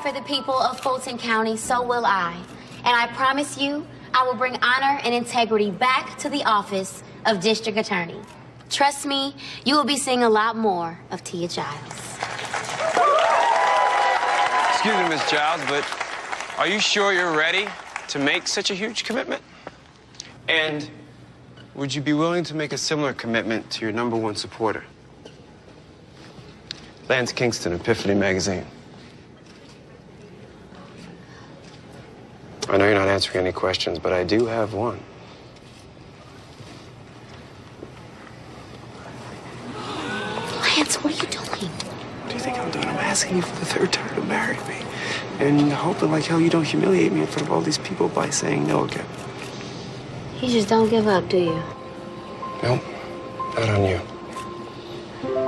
for the people of Fulton County, so will I. And I promise you, I will bring honor and integrity back to the office of District Attorney. Trust me, you will be seeing a lot more of Tia Giles. Excuse me, Miss Giles, but are you sure you're ready to make such a huge commitment? And would you be willing to make a similar commitment to your #1 supporter? Lance Kingston, Epiphany Magazine. I know you're not answering any questions, but I do have one. Lance, what are you doing? What do you think I'm doing? I'm asking you for the 3rd time to marry me. And hoping like hell you don't humiliate me in front of all these people by saying no again. You just don't give up, do you? Nope, not on you.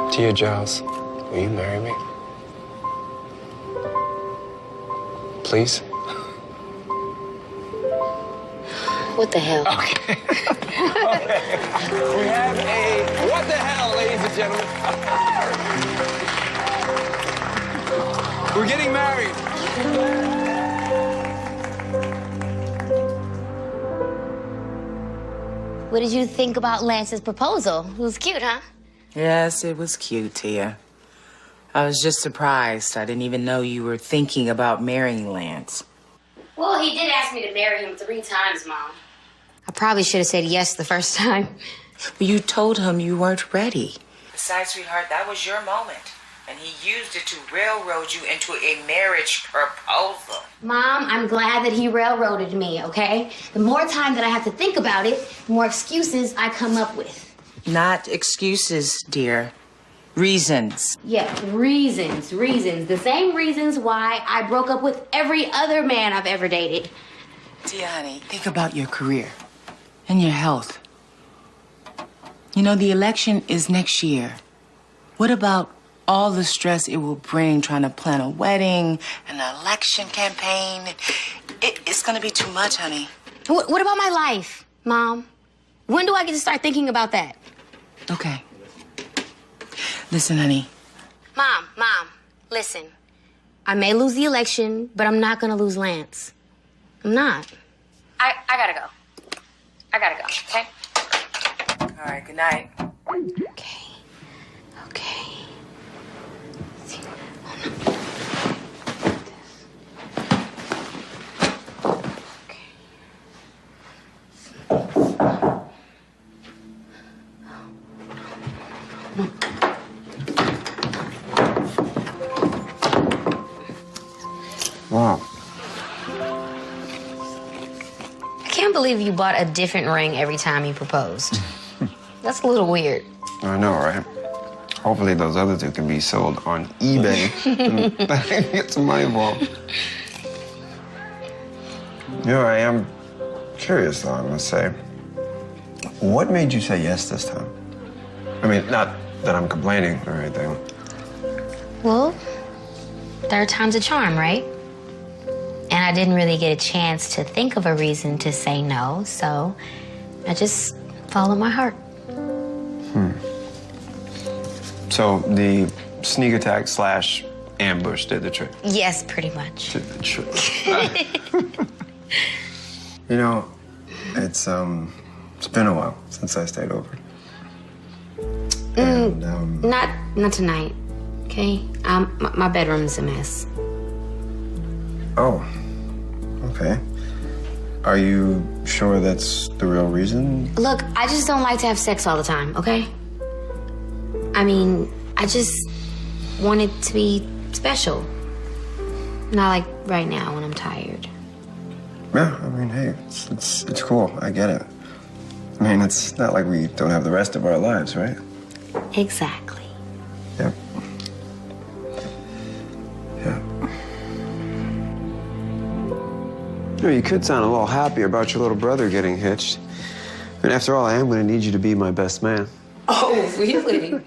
Tia Giles, will you marry me? Please? What the hell? Okay. Okay. We have a what the hell, ladies and gentlemen. We're getting married. What did you think about Lance's proposal? It was cute, huh? Yes, it was cute, Tia. I was just surprised. I didn't even know you were thinking about marrying Lance. Well, he did ask me to marry him 3 times, Mom. I probably should have said yes the first time. But you told him you weren't ready. Besides, sweetheart, that was your moment. And he used it to railroad you into a marriage proposal. Mom, I'm glad that he railroaded me, okay? The more time that I have to think about it, the more excuses I come up with. Not excuses, dear. Reasons. Yeah, reasons. The same reasons why I broke up with every other man I've ever dated. Tia, honey, think about your career and your health. You know, the election is next year. What about all the stress it will bring trying to plan a wedding, an election campaign? It's gonna be too much, honey. What about my life, Mom? When do I get to start thinking about that? Okay. Listen, honey. Mom, listen. I may lose the election, but I'm not gonna lose Lance. I'm not. I gotta go. Okay? All right, good night. Okay. Wow. I can't believe you bought a different ring every time you proposed. That's a little weird. I know, right? Hopefully those other 2 can be sold on eBay and get some money for them. You know, I am curious, though, I must say. What made you say yes this time? I mean, not that I'm complaining or anything. Well, 3rd time's a charm, right? And I didn't really get a chance to think of a reason to say no, so I just followed my heart. So the sneak attack / ambush did the trick? Yes, pretty much. Did the trick. You know, it's been a while since I stayed over. And, Not tonight, okay? My bedroom's a mess. Oh, okay. Are you sure that's the real reason? Look, I just don't like to have sex all the time, okay? I mean, I just want it to be special. Not like right now when I'm tired. Yeah, I mean, hey, it's cool. I get it. I mean, it's not like we don't have the rest of our lives, right? Exactly. Yep. Yeah. You know, you could sound a little happier about your little brother getting hitched. I mean, after all, I am going to need you to be my best man. Oh, really?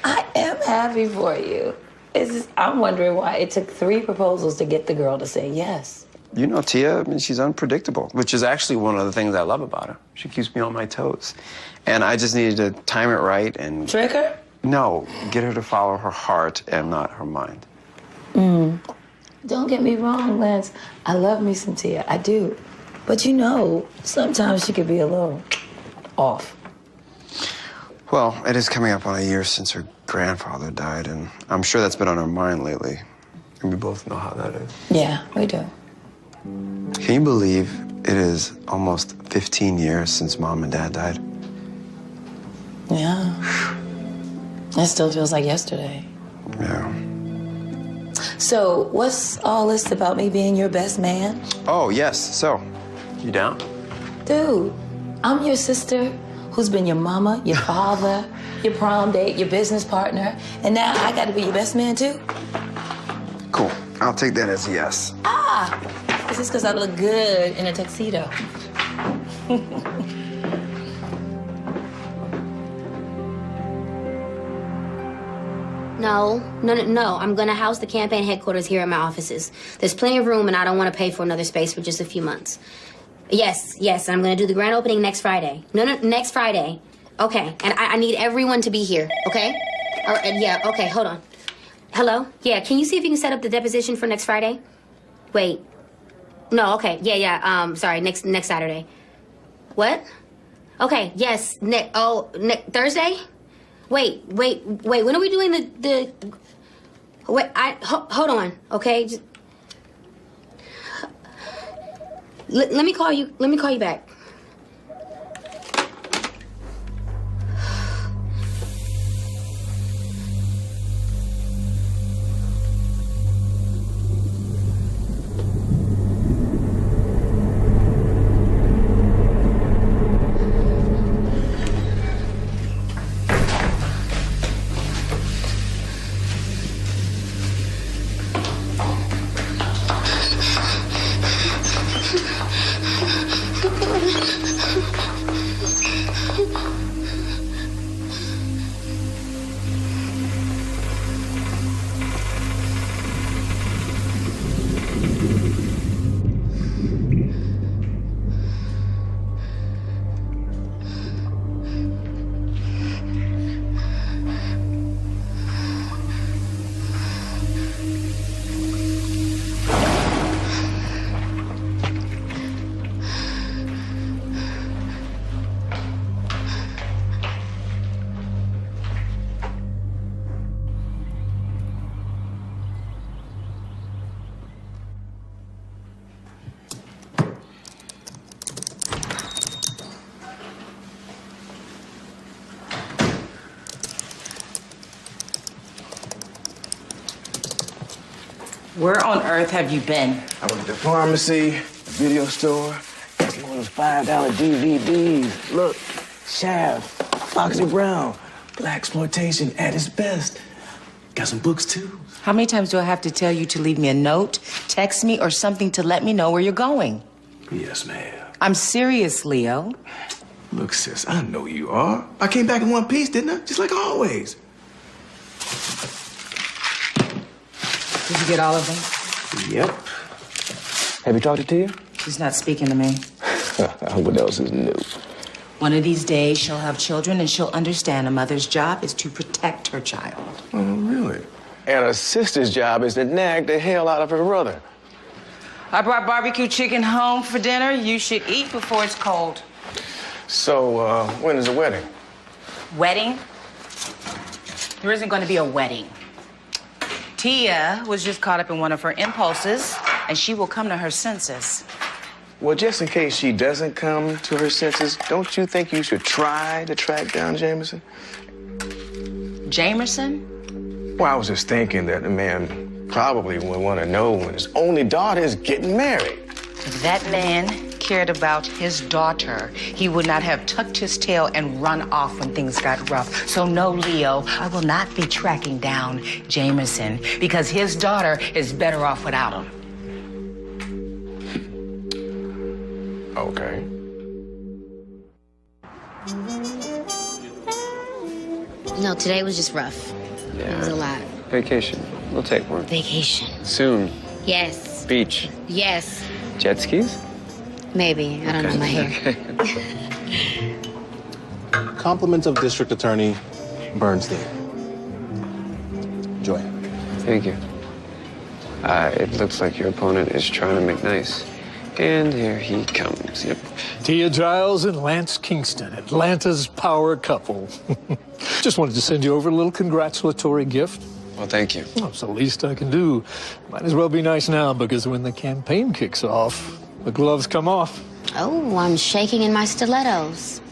I am happy for you. It's just, I'm wondering why it took 3 proposals to get the girl to say yes. You know, Tia, I mean, she's unpredictable, which is actually one of the things I love about her. She keeps me on my toes. And I just needed to time it right and... Trick her? No, get her to follow her heart and not her mind. Don't get me wrong, Lance. I love me some Tia. I do. But you know, sometimes she could be a little off. Well, it is coming up on a year since her grandfather died, and I'm sure that's been on her mind lately. And we both know how that is. Yeah, we do. Can you believe it is almost 15 years since Mom and Dad died? Yeah. It still feels like yesterday. Yeah. So, what's all this about me being your best man? Oh, yes. So, you down? Dude, I'm your sister who's been your mama, your father, your prom date, your business partner, and now I got to be your best man too? Cool. I'll take that as a yes. This is because I look good in a tuxedo. No. I'm gonna house the campaign headquarters here at my offices. There's plenty of room, and I don't want to pay for another space for just a few months. Yes, I'm gonna do the grand opening next Friday. No, next Friday. Okay, and I need everyone to be here, okay? All right, yeah, okay, hold on. Hello? Yeah, can you see if you can set up the deposition for next Friday? Wait. No, okay, yeah, sorry, next Saturday. What? Okay, yes, Thursday? Wait, when are we doing the wait, hold on, okay? Let me call you back. Where on earth have you been? I went to the pharmacy, the video store, got some of those $5 DVDs. Look, Shaft, Foxy Brown, blaxploitation at its best. Got some books too. How many times do I have to tell you to leave me a note, text me, or something to let me know where you're going? Yes, ma'am. I'm serious, Leo. Look, sis, I know you are. I came back in one piece, didn't I? Just like always. Did you get all of them? Yep. Have you talked to Tia? She's not speaking to me. What else is new? One of these days, she'll have children, and she'll understand a mother's job is to protect her child. Oh, really? And a sister's job is to nag the hell out of her brother. I brought barbecue chicken home for dinner. You should eat before it's cold. So, when is the wedding? Wedding? There isn't going to be a wedding. Tia was just caught up in one of her impulses, and she will come to her senses. Well, just in case she doesn't come to her senses, don't you think you should try to track down Jameson? Jamerson? Well, I was just thinking that the man probably would want to know when his only daughter is getting married. If that man cared about his daughter, he would not have tucked his tail and run off when things got rough. So no, Leo, I will not be tracking down Jamerson because his daughter is better off without him. Okay. No, today was just rough. Yeah. It was a lot. Vacation. We'll take one. Vacation. Soon. Yes. Beach. Yes. Jet skis? Maybe. I don't know my hair. Compliments of District Attorney Bernstein. Enjoy. Thank you. It looks like your opponent is trying to make nice. And here he comes. Yep. Tia Giles and Lance Kingston, Atlanta's power couple. Just wanted to send you over a little congratulatory gift. Well, thank you. Well, it's the least I can do. Might as well be nice now, because when the campaign kicks off, the gloves come off. Oh, I'm shaking in my stilettos.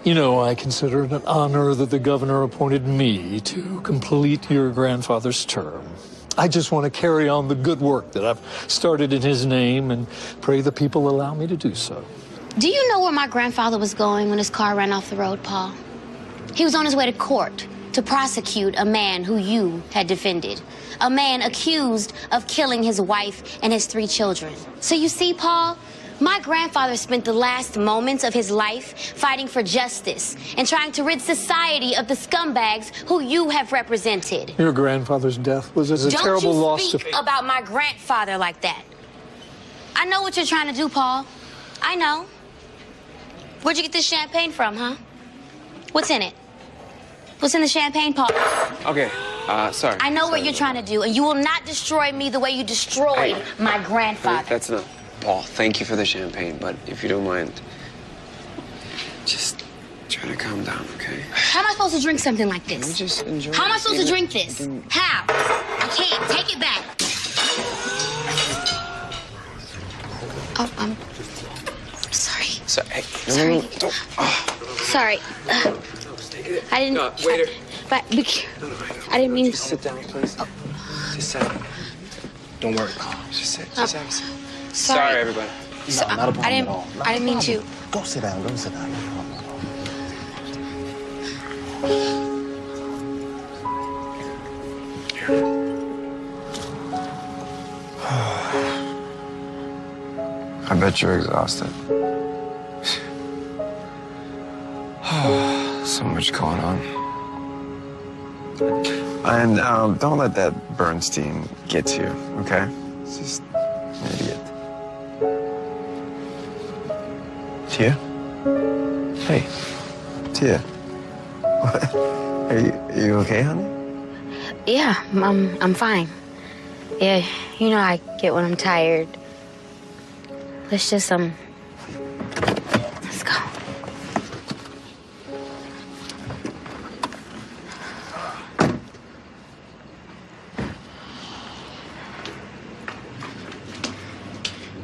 You know, I consider it an honor that the governor appointed me to complete your grandfather's term. I just want to carry on the good work that I've started in his name and pray the people allow me to do so. Do you know where my grandfather was going when his car ran off the road, Paul? He was on his way to court to prosecute a man who you had defended. A man accused of killing his wife and his 3 children. So you see, Paul, my grandfather spent the last moments of his life fighting for justice and trying to rid society of the scumbags who you have represented. Your grandfather's death was a terrible loss to... Don't you speak about my grandfather like that. I know what you're trying to do, Paul. I know. Where'd you get this champagne from, huh? What's in it? What's in the champagne, Paul? Okay, sorry. I know what you're trying to do, and you will not destroy me the way you destroyed my grandfather. That's enough. Paul, thank you for the champagne, but if you don't mind, just try to calm down, okay? How am I supposed to drink something like this? Let me just enjoy How am I it. supposed to drink this? How? I can't. Take it back. Oh, I'm sorry. So, hey, Sorry. no, don't. Sorry. I didn't. No, waiter. But I didn't mean. Just sit down, please. Just sit. Don't worry. Just sit. Just have a seat. Sorry, everybody. No, not a problem at all. I didn't mean to. Go sit down. Go sit down. No problem at I bet you're exhausted. So much going on. And don't let that Bernstein get to you, okay? It's just an idiot. Tia? Hey, Tia. What? Are you okay, honey? Yeah, I'm fine. Yeah, you know I get when I'm tired. Let's just let's go.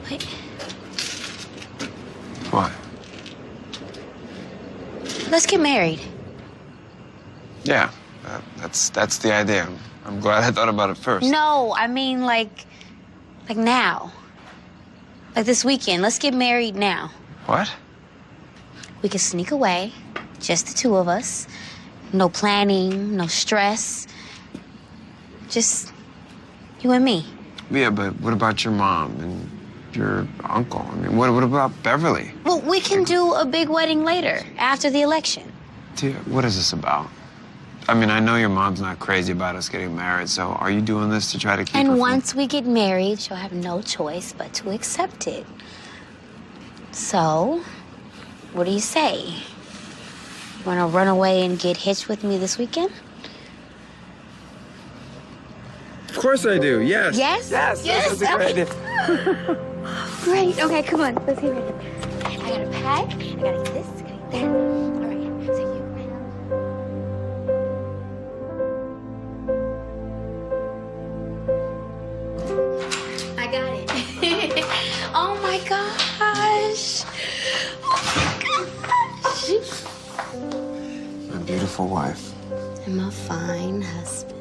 Wait. What? Let's get married. Yeah, that's the idea. I'm glad I thought about it first. No, I mean like now. Like this weekend. Let's get married now. What? We can sneak away, just the 2 of us. No planning, no stress. Just you and me. Yeah, but what about your mom and your uncle? I mean, what about Beverly? Well, we can do a big wedding later, after the election. Tia, what is this about? I mean, I know your mom's not crazy about us getting married, so are you doing this to try to keep her And from... once we get married, she'll have no choice but to accept it. So, what do you say? You want to run away and get hitched with me this weekend? Of course I do, yes. Yes? Yes, Yes, that's a great idea. Great. Okay, come on. Let's get ready. I got a pack. I got to this. I got to that. All right. So you I got it. Oh my gosh. Oh my gosh. My beautiful wife. And my fine husband.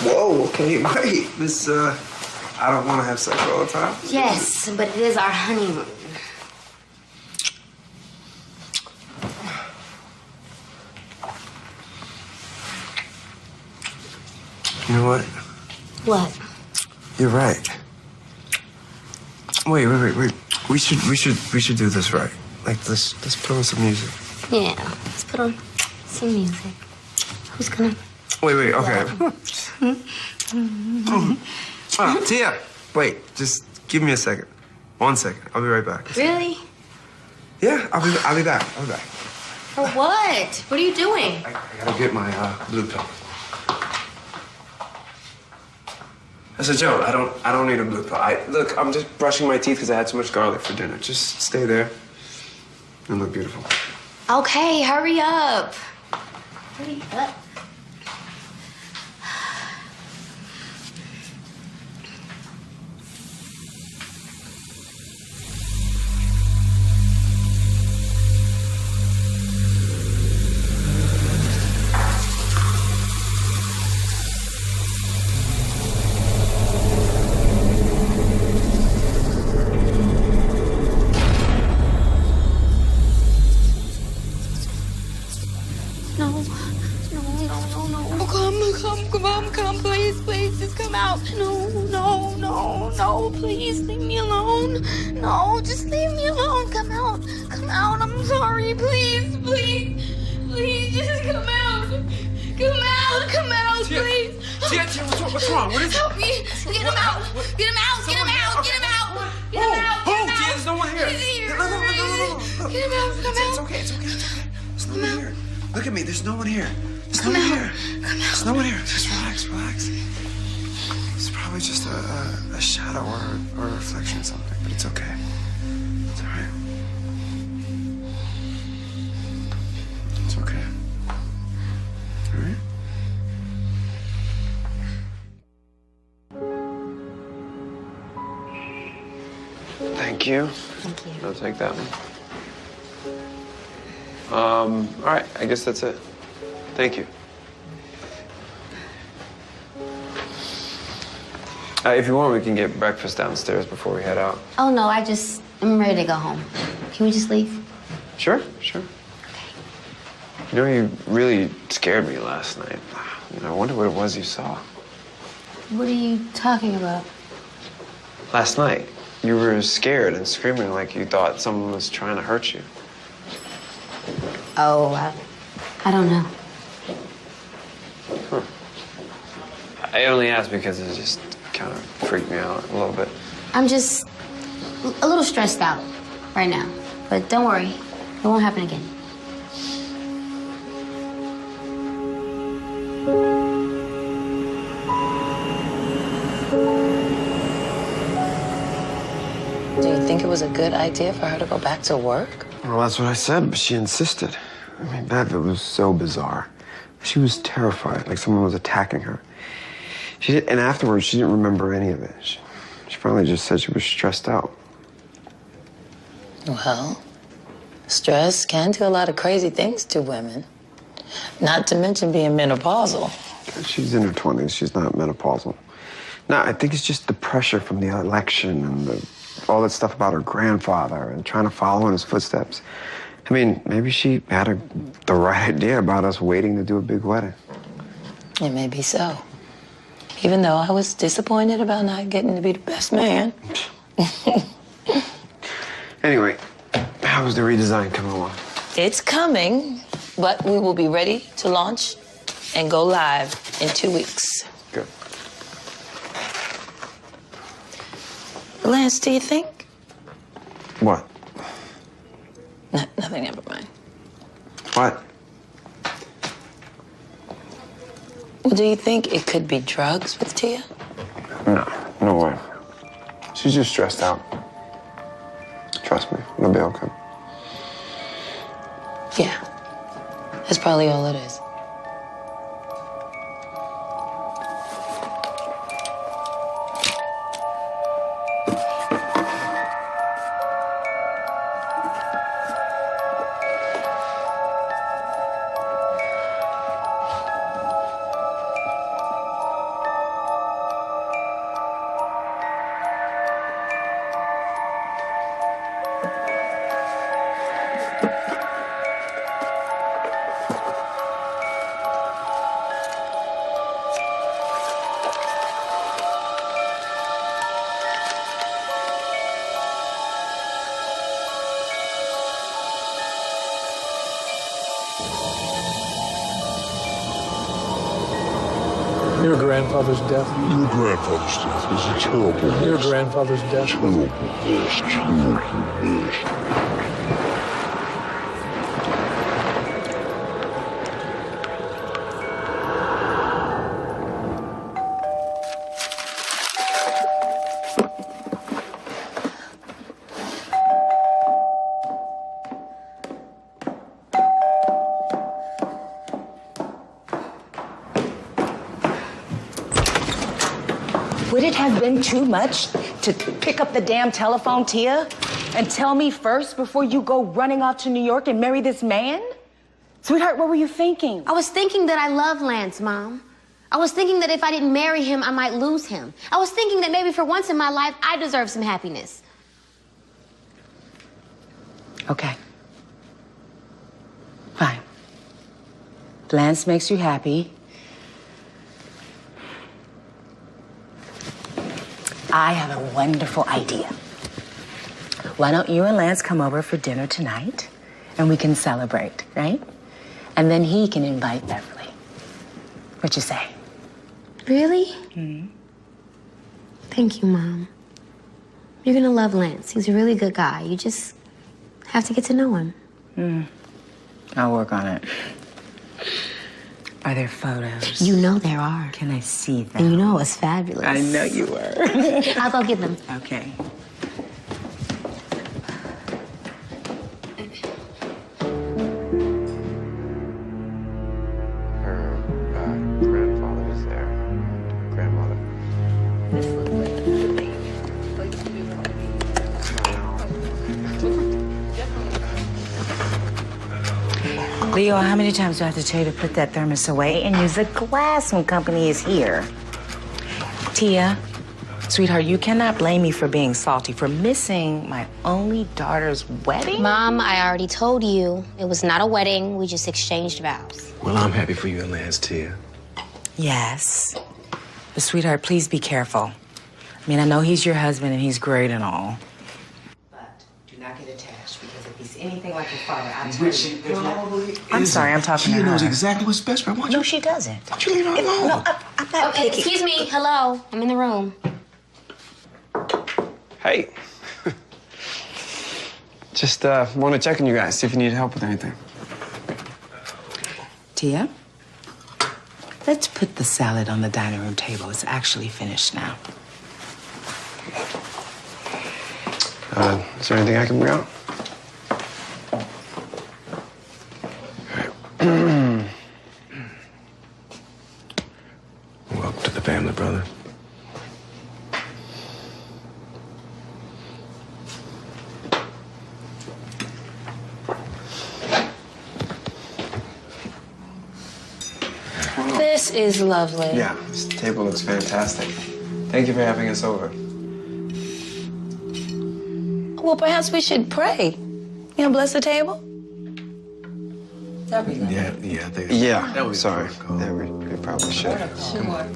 Whoa, okay, wait. This, I don't want to have sex all the time. Yes, but it is our honeymoon. You know what? What? You're right. Wait. We should do this right. Like, let's put on some music. Yeah, let's put on some music. Who's gonna... Wait, okay. Tia, wait, just give me a second. 1 second, I'll be right back. Really? Yeah, I'll be back. For what? What are you doing? I gotta get my blue pill. That's a joke. I don't need a blue pill. Look, I'm just brushing my teeth because I had too much garlic for dinner. Just stay there and look beautiful. Okay, hurry up. Hurry up. Come, please, just come out. No, please, leave me alone. No, just leave me alone. Come out, I'm sorry, please, just come out, please. Tia, what's wrong? What is it? Help me, get him out. Tia, there's no one here. He's here. No. Get him out, come out. It's okay. There's no one here. Look at me, there's no one here. Come out. There's no one here. Just relax. It's probably just a shadow or a reflection of something, but it's okay. It's all right. It's okay. All right? Thank you. Thank you. I'll take that one. All right, I guess that's it. Thank you. If you want, we can get breakfast downstairs before we head out. Oh, no, I'm ready to go home. Can we just leave? Sure. Okay. You know, you really scared me last night. I wonder what it was you saw. What are you talking about? Last night, you were scared and screaming like you thought someone was trying to hurt you. Oh, I don't know. Huh. I only asked because it just kind of freaked me out a little bit. I'm just a little stressed out right now. But don't worry, it won't happen again. Do you think it was a good idea for her to go back to work? Well, that's what I said, but she insisted. I mean, that was so bizarre. She was terrified, like someone was attacking her. And afterwards, she didn't remember any of it. She finally just said she was stressed out. Well, stress can do a lot of crazy things to women. Not to mention being menopausal. She's in her 20s. She's not menopausal. No, I think it's just the pressure from the election and all that stuff about her grandfather and trying to follow in his footsteps. I mean, maybe she had the right idea about us waiting to do a big wedding. It may be so. Even though I was disappointed about not getting to be the best man. Anyway, how's the redesign coming along? It's coming, but we will be ready to launch and go live in 2 weeks. Good. Lance, do you think? What? Nothing, never mind. What? Well, do you think it could be drugs with Tia? No way. She's just stressed out. Trust me, it'll be okay. Yeah, that's probably all it is. Your grandfather's death. Your grandfather's death was a terrible Your loss. grandfather's death. Terrible loss. Would it have been too much to pick up the damn telephone, Tia, and tell me first before you go running off to New York and marry this man? Sweetheart, what were you thinking? I was thinking that I love Lance, Mom. I was thinking that if I didn't marry him, I might lose him. I was thinking that maybe for once in my life, I deserve some happiness. Okay. Fine. Lance makes you happy. I have a wonderful idea. Why don't you and Lance come over for dinner tonight and we can celebrate, right? And then he can invite Beverly. What you say? Really? Thank you, Mom. You're gonna love Lance. He's a really good guy. You just have to get to know him. I'll work on it. Are there photos? You know there are. Can I see them? And you know it's fabulous. I know you were. I'll go get them. Okay. Her grandfather was there. Grandmother. Leo, how many times do I have to tell you to put that thermos away and use the glass when company is here? Tia, sweetheart, you cannot blame me for being salty, for missing my only daughter's wedding. Mom, I already told you it was not a wedding. We just exchanged vows. Well, I'm happy for you and Lance, Tia. Yes. But, sweetheart, please be careful. I mean, I know he's your husband and he's great and all. But do not get attached, because if he's anything like your father, I'll tell you. I'm sorry, I'm talking to her. Tia knows exactly what's best for her. Why don't No, you, she doesn't. why don't you leave her alone? No, I'm not picky. Excuse me. Hello. I'm in the room. Hey. Just want to check on you guys, see if you need help with anything. Tia, let's put the salad on the dining room table. It's actually finished now. Is there anything I can bring out? Welcome to the family, brother. This is lovely. Yeah, this table looks fantastic. Thank you for having us over. Well, perhaps we should pray. You know, bless the table? Yeah, I think Yeah, that was sorry. protocol. Yeah, we probably should. Well,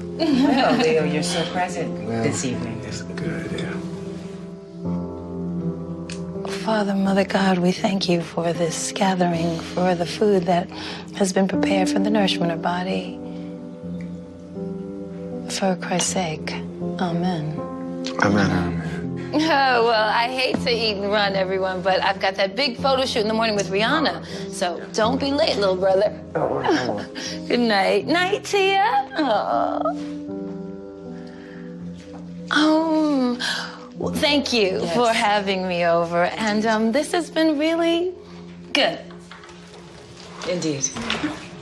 Leo, you're so present this evening. It's a good idea. Father, Mother God, we thank you for this gathering, for the food that has been prepared for the nourishment of body. For Christ's sake, amen. Amen. Oh, well, I hate to eat and run, everyone, but I've got that big photo shoot in the morning with Rihanna. So don't be late, little brother. Good night. Night, Tia. Well, thank you for having me over. And this has been really good. Indeed.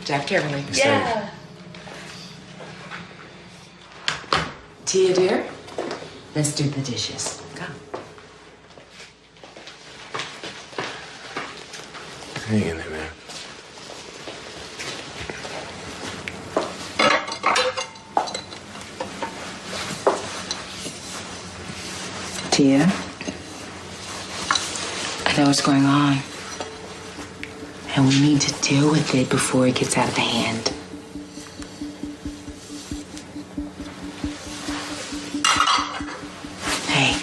Drive carefully. Yeah. Tia, dear, let's do the dishes. Come. Hang in there, man. Tia, I know what's going on. And we need to deal with it before it gets out of hand. Hey.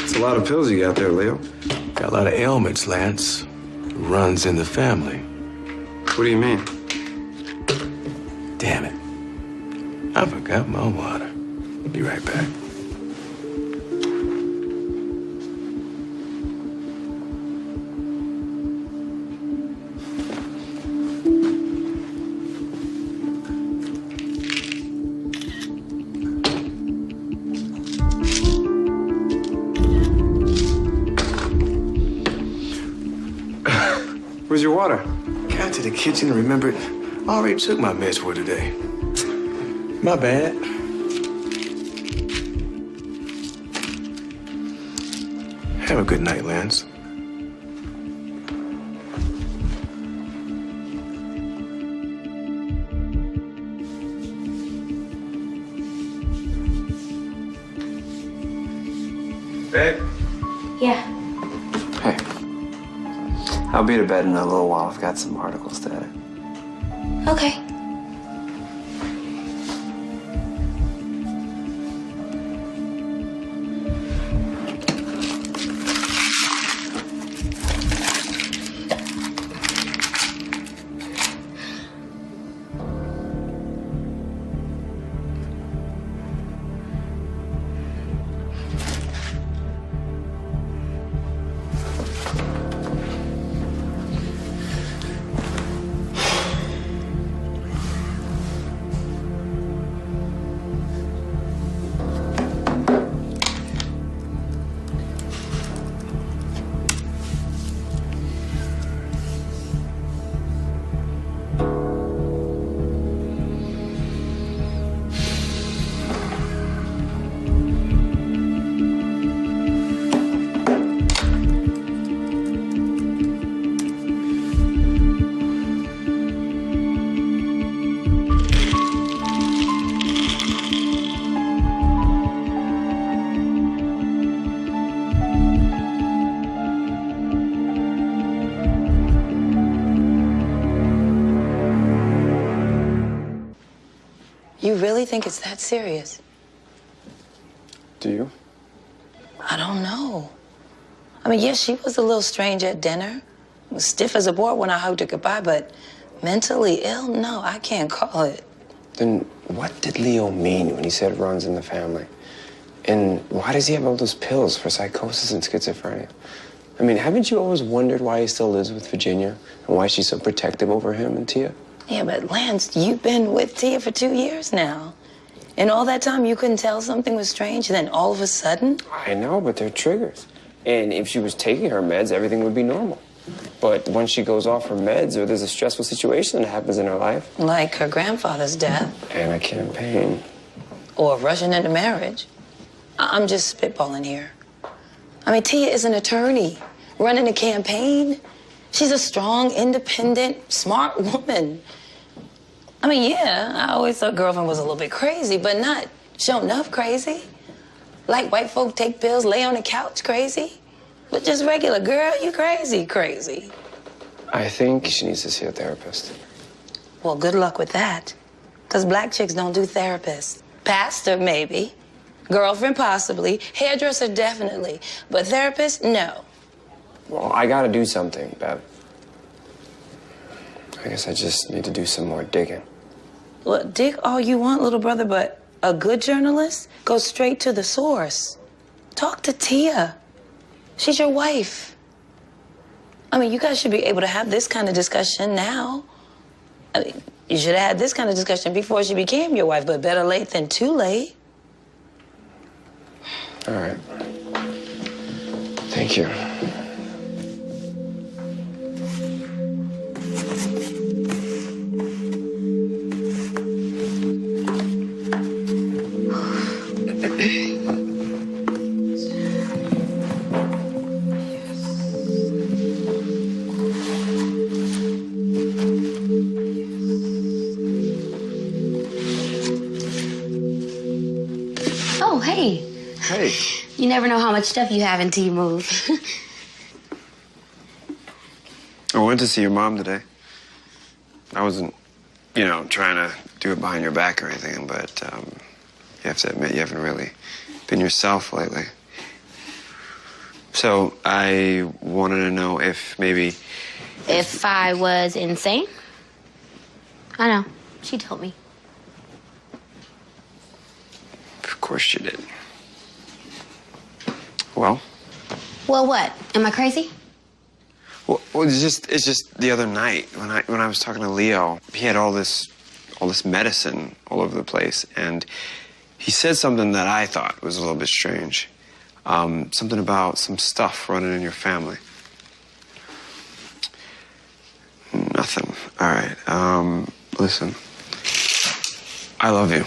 It's a lot of pills you got there, Leo. Got a lot of ailments, Lance. Runs in the family. What do you mean? Damn it. I forgot my water. I'll be right back. Where's your water? Got to the kitchen and remembered I already took my meds for today. My bad. Have a good night, Lance. Babe? Yeah. Hey. I'll be to bed in a little while. I've got some articles to edit. Okay. You really think it's that serious? Do you? I don't know. I mean, yes, she was a little strange at dinner. Stiff as a board when I hugged her goodbye, but mentally ill? No, I can't call it. Then what did Leo mean when he said it runs in the family? And why does he have all those pills for psychosis and schizophrenia? I mean, haven't you always wondered why he still lives with Virginia and why she's so protective over him and Tia? Yeah, but Lance, you've been with Tia for 2 years now. And all that time you couldn't tell something was strange, and then all of a sudden? I know, but they're triggers. And if she was taking her meds, everything would be normal. But once she goes off her meds or there's a stressful situation that happens in her life. Like her grandfather's death. And a campaign. Or rushing into marriage. I'm just spitballing here. I mean, Tia is an attorney running a campaign. She's a strong, independent, smart woman. I mean, yeah, I always thought girlfriend was a little bit crazy, but not show enough crazy. Like white folk take pills, lay on the couch crazy. But just regular, girl, you crazy, crazy. I think she needs to see a therapist. Well, good luck with that. Because black chicks don't do therapists. Pastor, maybe. Girlfriend, possibly. Hairdresser, definitely. But therapist, no. Well, I gotta do something, Bev. I guess I just need to do some more digging. Well, dig all you want, little brother, but a good journalist goes straight to the source. Talk to Tia. She's your wife. I mean, you guys should be able to have this kind of discussion now. I mean, you should have had this kind of discussion before she became your wife, but better late than too late. All right. Thank you. Oh, hey. Hey. You never know how much stuff you have until you move. I went to see your mom today. I wasn't, trying to do it behind your back or anything, but you have to admit you haven't really been yourself lately. So I wanted to know if maybe... If I was insane? I know. She told me. Of course she did. Well? Well, what? Am I crazy? Well, it's just the other night when I was talking to Leo, he had all this medicine all over the place, and he said something that I thought was a little bit strange. Something about some stuff running in your family. Nothing. All right. Listen. I love you.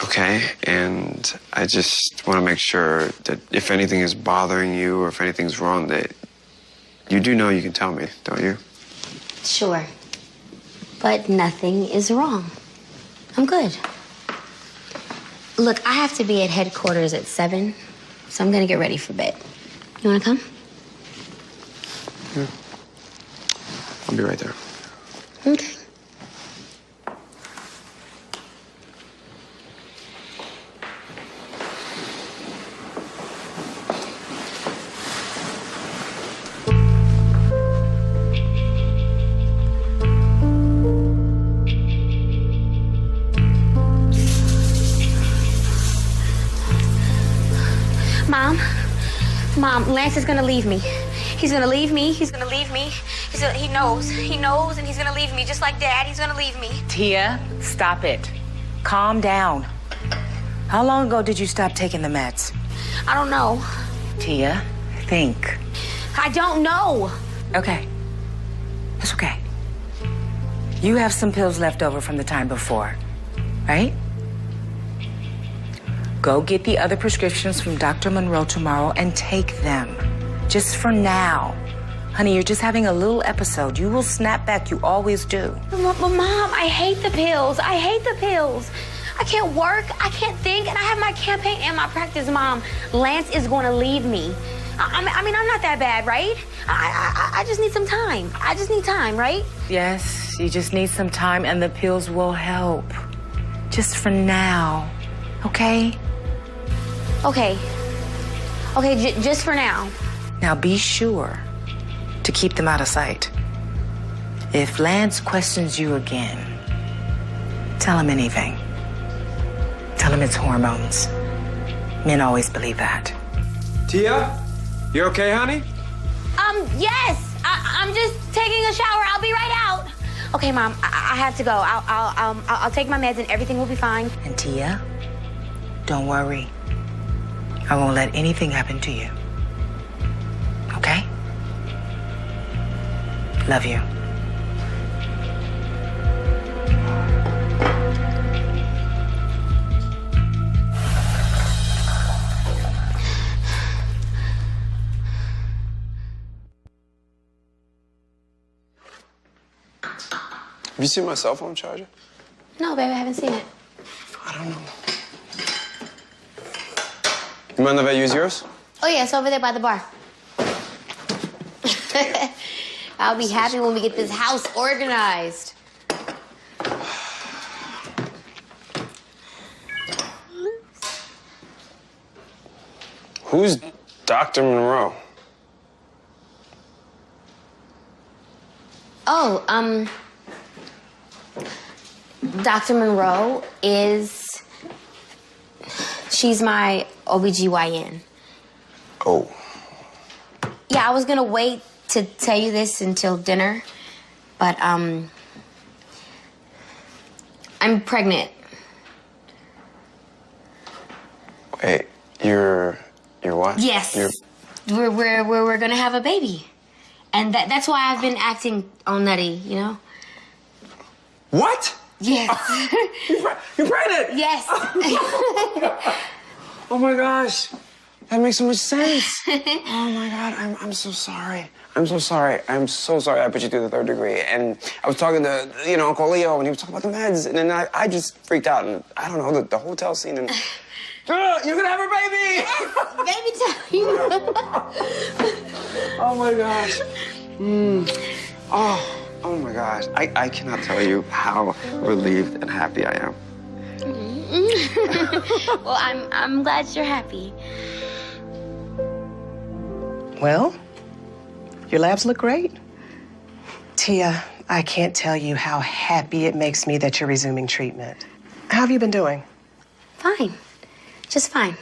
Okay? And I just want to make sure that if anything is bothering you or if anything's wrong, that you do know you can tell me, don't you? Sure. But nothing is wrong. I'm good. Look, I have to be at headquarters at 7, so I'm gonna get ready for bed. You wanna come? Yeah. I'll be right there. Okay. Mom, Lance is gonna leave me. He's gonna leave me. He knows, and he's gonna leave me. Just like Dad, he's gonna leave me. Tia, stop it. Calm down. How long ago did you stop taking the meds? I don't know. Tia, think. I don't know. Okay. It's okay. You have some pills left over from the time before, right? Go get the other prescriptions from Dr. Monroe tomorrow and take them. Just for now. Honey, you're just having a little episode. You will snap back. You always do. But Mom, I hate the pills. I can't work. I can't think. And I have my campaign and my practice, Mom. Lance is going to leave me. I mean, I'm not that bad, right? I just need some time. I just need time, right? Yes, you just need some time and the pills will help. Just for now. Okay? Okay, just for now. Now be sure to keep them out of sight. If Lance questions you again, tell him anything. Tell him it's hormones. Men always believe that. Tia, you okay, honey? Yes. I'm just taking a shower. I'll be right out. Okay, Mom. I have to go. I'll take my meds and everything will be fine. And Tia, don't worry. I won't let anything happen to you. Okay? Love you. Have you seen my cell phone charger? No, babe, I haven't seen it. I don't know. You mind if I use yours? Oh, yeah, it's over there by the bar. I'll be happy when we get this house organized. Who's Dr. Monroe? Oh, Dr. Monroe she's my OBGYN. Oh. Yeah, I was gonna wait to tell you this until dinner, but, I'm pregnant. Wait, you're what? Yes. We're gonna have a baby. And that's why I've been acting all nutty, you know? What? Yes. You're pregnant? Yes. Oh my gosh. That makes so much sense. Oh my God, I'm so sorry. I'm so sorry I put you through the 3rd degree. And I was talking to, Uncle Leo, and he was talking about the meds. And then I just freaked out. And I don't know, the hotel scene. And you're gonna have a baby! Yes, baby time. Oh my gosh. Oh my gosh. I cannot tell you how relieved and happy I am. Well, I'm glad you're happy. Well, your labs look great. Tia, I can't tell you how happy it makes me that you're resuming treatment. How have you been doing? Fine. Just fine.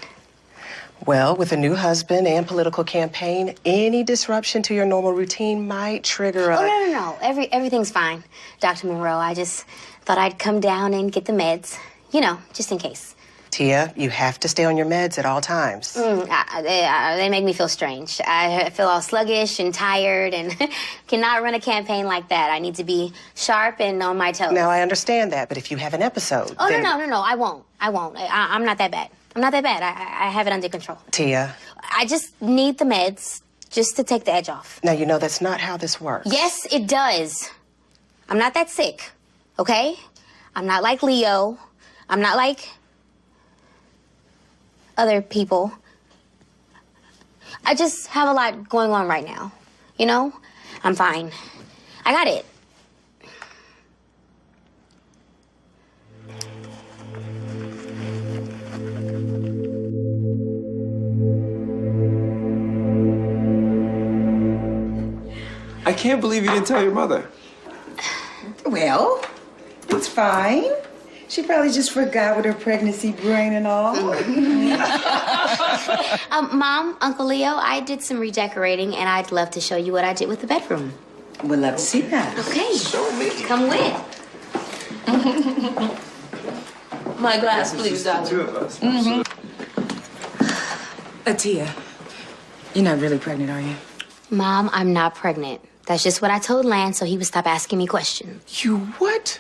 Well, with a new husband and political campaign, any disruption to your normal routine might trigger a... Oh, no. Everything's fine, Dr. Monroe. I just thought I'd come down and get the meds. Just in case. Tia, you have to stay on your meds at all times. They make me feel strange. I feel all sluggish and tired and cannot run a campaign like that. I need to be sharp and on my toes. Now, I understand that, but if you have an episode, Oh, then... no, I won't. I'm not that bad. I'm not that bad. I have it under control. Tia. I just need the meds just to take the edge off. Now, you know that's not how this works. Yes, it does. I'm not that sick, okay? I'm not like Leo. I'm not like other people. I just have a lot going on right now, you know? I'm fine. I got it. I can't believe you didn't tell your mother. Well, it's fine. She probably just forgot with her pregnancy brain and all. Mom, Uncle Leo, I did some redecorating, and I'd love to show you what I did with the bedroom. We'd love to see that. Okay. Show me. Come with. My glass, please, darling. Two of us. Tia, you're not really pregnant, are you? Mom, I'm not pregnant. That's just what I told Lance, so he would stop asking me questions. You what?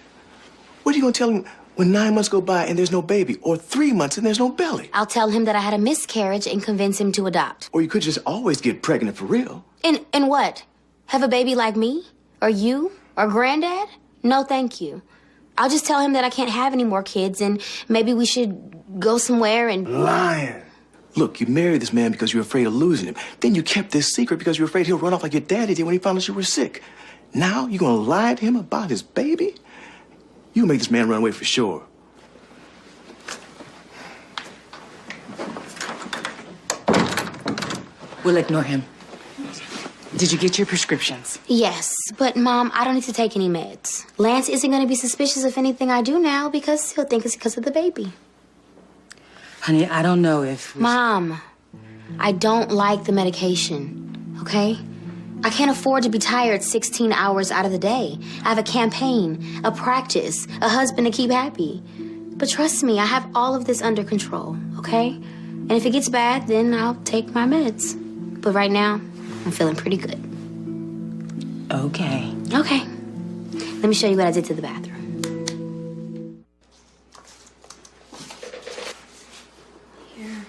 What are you gonna tell him when 9 months go by and there's no baby, or 3 months and there's no belly? I'll tell him that I had a miscarriage and convince him to adopt. Or you could just always get pregnant for real. And what? Have a baby like me? Or you? Or Granddad? No, thank you. I'll just tell him that I can't have any more kids and maybe we should go somewhere and... Lying. Look, you married this man because you're afraid of losing him. Then you kept this secret because you're afraid he'll run off like your daddy did when he found out you were sick. Now you're gonna lie to him about his baby? You'll make this man run away for sure. We'll ignore him. Did you get your prescriptions? Yes, but Mom, I don't need to take any meds. Lance isn't going to be suspicious of anything I do now because he'll think it's because of the baby. Honey, I don't know if... Mom, I don't like the medication, okay? I can't afford to be tired 16 hours out of the day. I have a campaign, a practice, a husband to keep happy. But trust me, I have all of this under control, okay? And if it gets bad, then I'll take my meds. But right now, I'm feeling pretty good. Okay. Okay. Let me show you what I did to the bathroom. Here.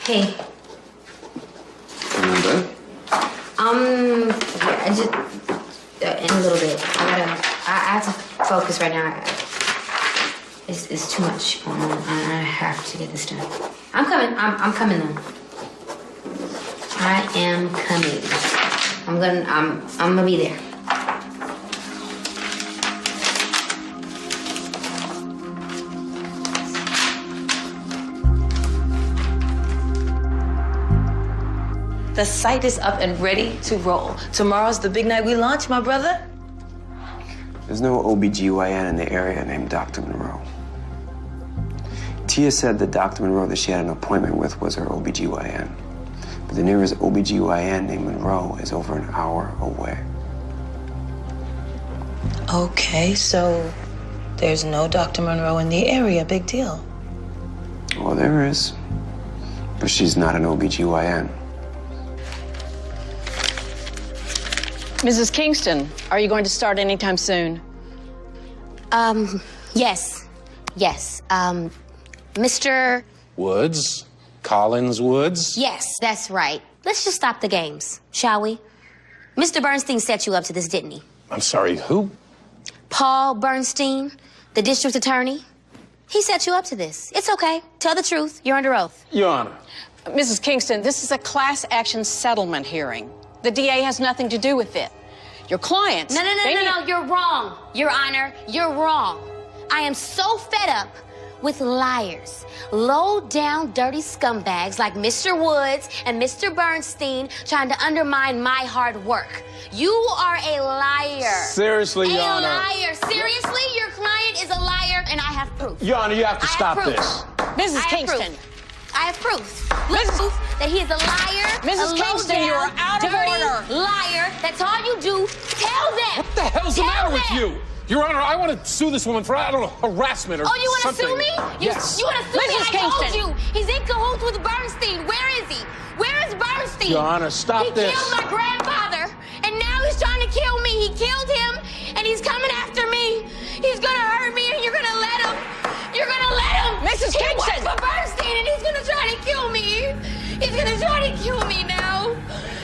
Hey. Coming in bed? Yeah, I just in a little bit. I have to focus right now. It's too much going on. I have to get this done. I'm coming. I'm coming though. I am coming. I'm gonna be there. The site is up and ready to roll. Tomorrow's the big night we launch, my brother. There's no OBGYN in the area named Dr. Monroe. Tia said that Dr. Monroe that she had an appointment with was her OBGYN. But the nearest OBGYN named Monroe is over an hour away. Okay, so there's no Dr. Monroe in the area. Big deal. Well, there is. But she's not an OBGYN. Mrs. Kingston, are you going to start anytime soon? Yes. Mr. Woods? Collins Woods? Yes, that's right. Let's just stop the games, shall we? Mr. Bernstein set you up to this, didn't he? I'm sorry, who? Paul Bernstein, the district attorney. He set you up to this. It's okay. Tell the truth. You're under oath. Your Honor. Mrs. Kingston, this is a class action settlement hearing. The DA has nothing to do with it. Your clients... No, you're wrong, Your Honor. You're wrong. I am so fed up with liars, low-down, dirty scumbags like Mr. Woods and Mr. Bernstein trying to undermine my hard work. You are a liar. Seriously, Your Honor. A liar. Seriously, your client is a liar, and I have proof. Your Honor, you have to stop this. Mrs. Kingston, I have proof. Look, proof that he is a liar, Mrs. a Kingston, you are out of dirty order. liar. That's all you do. Tell them. What the hell's the matter with you? Your Honor, I want to sue this woman for, I don't know, harassment or something. Oh, you want to sue me? Yes. You want to sue me? Mrs. I told Kingston. you. He's in cahoots with Bernstein. Where is he? Where is Bernstein? Your Honor, stop this. He killed my grandfather, and now he's trying to kill me. He killed him, and he's coming after me. He's going to hurt me, and you're going to let him. You're going to let him. Mrs. Kingston. He works for Bernstein, and he's going to try to kill me. He's going to try to kill me now.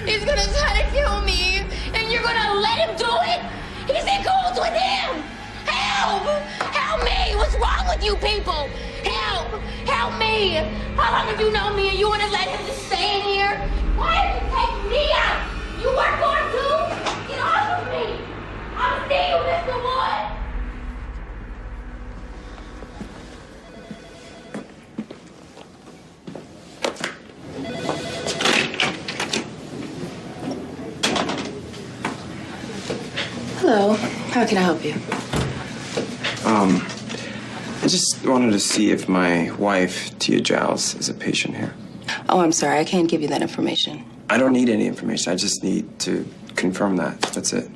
He's going to try to kill me, and you're going to let him do it? He's in cahoots with him. Help! Help me! What's wrong with you people? Help! Help me! How long have you known me and you want to let him just stay in here? Why did you take me out? You work for him too? Get off of me! I'll see you, Mr. Wood! Hello. How can I help you? I just wanted to see if my wife, Tia Giles, is a patient here. Oh, I'm sorry. I can't give you that information. I don't need any information. I just need to confirm that. That's it.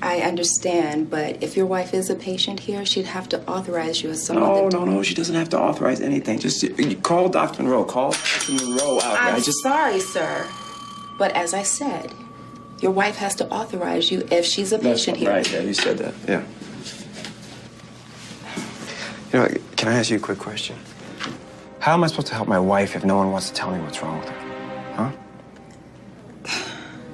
I understand, but if your wife is a patient here, she'd have to authorize you as someone. No. She doesn't have to authorize anything. Just you call Dr. Monroe. Call Dr. Monroe out here. I'm sorry, sir. But as I said, your wife has to authorize you if she's a patient here. Right, yeah, you said that. Yeah. You know, can I ask you a quick question? How am I supposed to help my wife if no one wants to tell me what's wrong with her? Huh?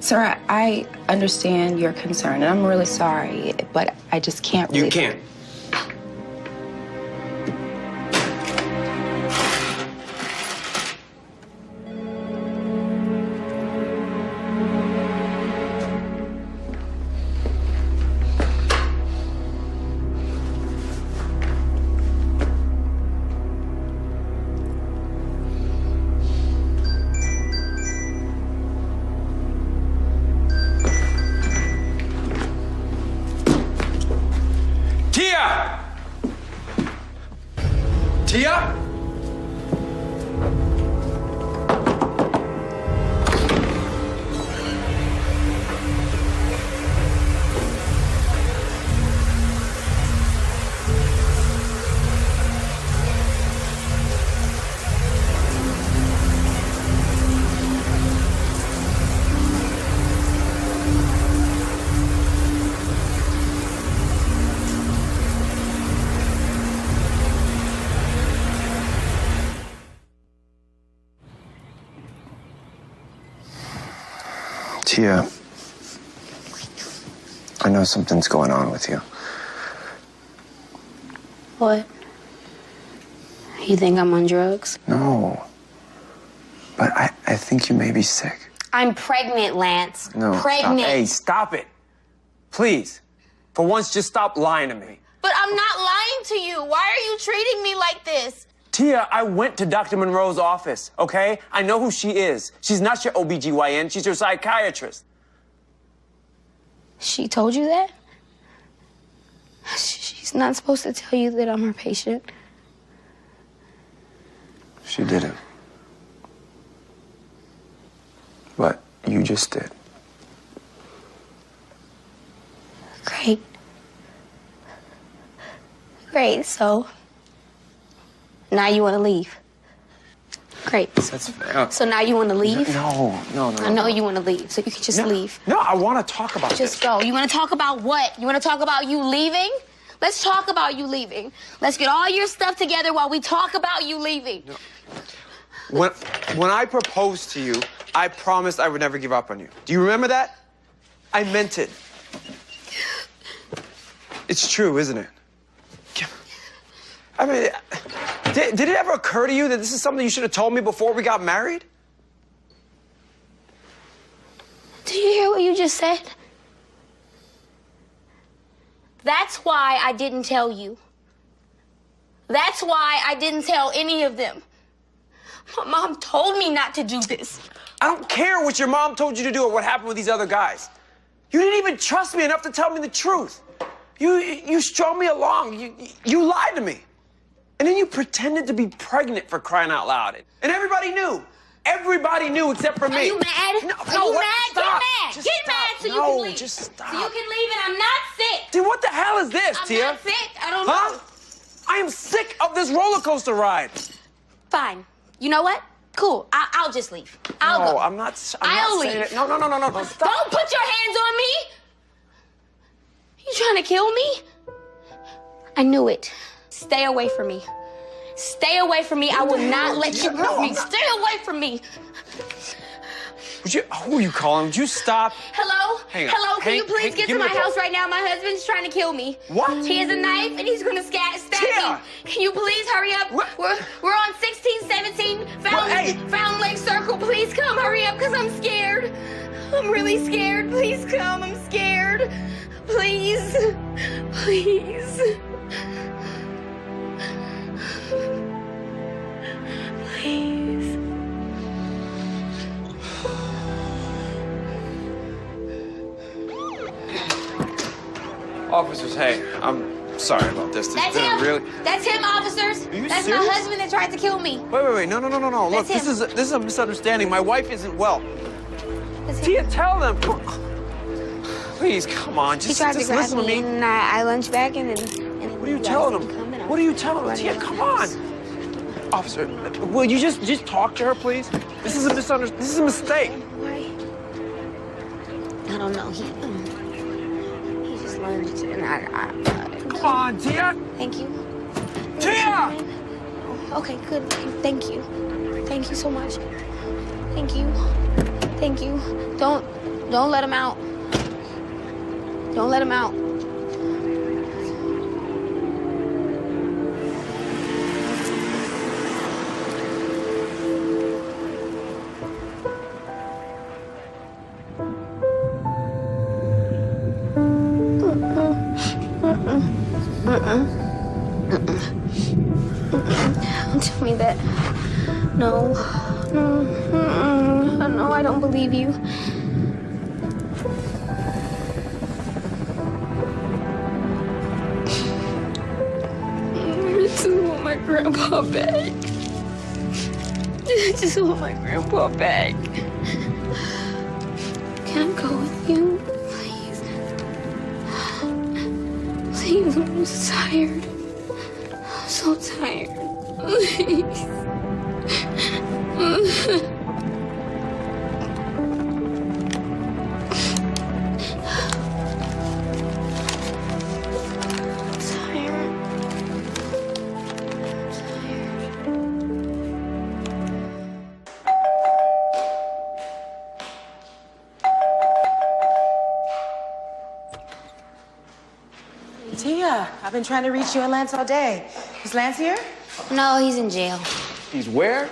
Sir, I understand your concern, and I'm really sorry, but I just can't really... You can't. Tia? Tia, I know something's going on with you. What? You think I'm on drugs? No. But I think you may be sick. I'm pregnant, Lance. No, Pregnant. Stop. Hey, stop it. Please. For once, just stop lying to me. But I'm not lying to you. Why are you treating me like this? Tia, I went to Dr. Monroe's office, okay? I know who she is. She's not your OBGYN. She's your psychiatrist. She told you that? She's not supposed to tell you that I'm her patient. She didn't. But you just did. Great. Great, so now you want to leave. Great. That's fair. So now you want to leave? No. I know you want to leave, so you can just leave. No, I want to talk about this. Just go. You want to talk about what? You want to talk about you leaving? Let's talk about you leaving. Let's get all your stuff together while we talk about you leaving. No. When I proposed to you, I promised I would never give up on you. Do you remember that? I meant it. It's true, isn't it? I mean, did it ever occur to you that this is something you should have told me before we got married? Did you hear what you just said? That's why I didn't tell you. That's why I didn't tell any of them. My mom told me not to do this. I don't care what your mom told you to do or what happened with these other guys. You didn't even trust me enough to tell me the truth. You strung me along. You lied to me. And then you pretended to be pregnant, for crying out loud. And everybody knew. Everybody knew except for me. Are you mad? No, Are you mad? stop. Get mad. Just Get stop. mad so you No, can leave. just stop. So you can leave and I'm not sick. Dude, what the hell is this, I'm Tia? not sick. I don't Huh? know. I am sick of this roller coaster ride. Fine. You know what? Cool. I'll just leave. I'll go. I'm not I'll saying leave. it. No, stop. Don't put your hands on me. You trying to kill me? I knew it. Stay away from me. Stay away from me. I will not let you hurt me. Stay away from me. Who are you calling? Would you stop? Hello? Hang on. Hello? Can you please get to my house right now? My husband's trying to kill me. What? He has a knife and he's gonna stab Tia! me. Can you please hurry up? What? We're on 1617 Fountain Lake Circle. Please come, hurry up, because I'm scared. I'm really scared. Please come. I'm scared. Please. Please. Please. Officers, hey, I'm sorry about this. That's him. That's him, officers. Are you That's serious? my husband that tried to kill me. Wait. No. Look, That's this him. is a misunderstanding. My wife isn't well. That's him. Tia, tell them. Please, come on. He Just tried to listen grab to me, me. and I lunged back, and What are you telling them? What are you telling them? Tia, come on. Officer, will you just talk to her, please? This is a misunderstanding. This is a mistake. Why? I don't know. He just lunged, and I Come on, Tia. Thank you. Tia! Okay, good. Thank you. Thank you so much. Thank you. Thank you. Don't let him out. Don't let him out. Don't tell me that. No. No, I don't believe you. I just want my grandpa back. I just want my grandpa back. Can I go with you, please? Please, I'm so tired. I'm so tired. Please. Tia, I've been trying to reach you and Lance all day. Is Lance here? No, he's in jail. He's where?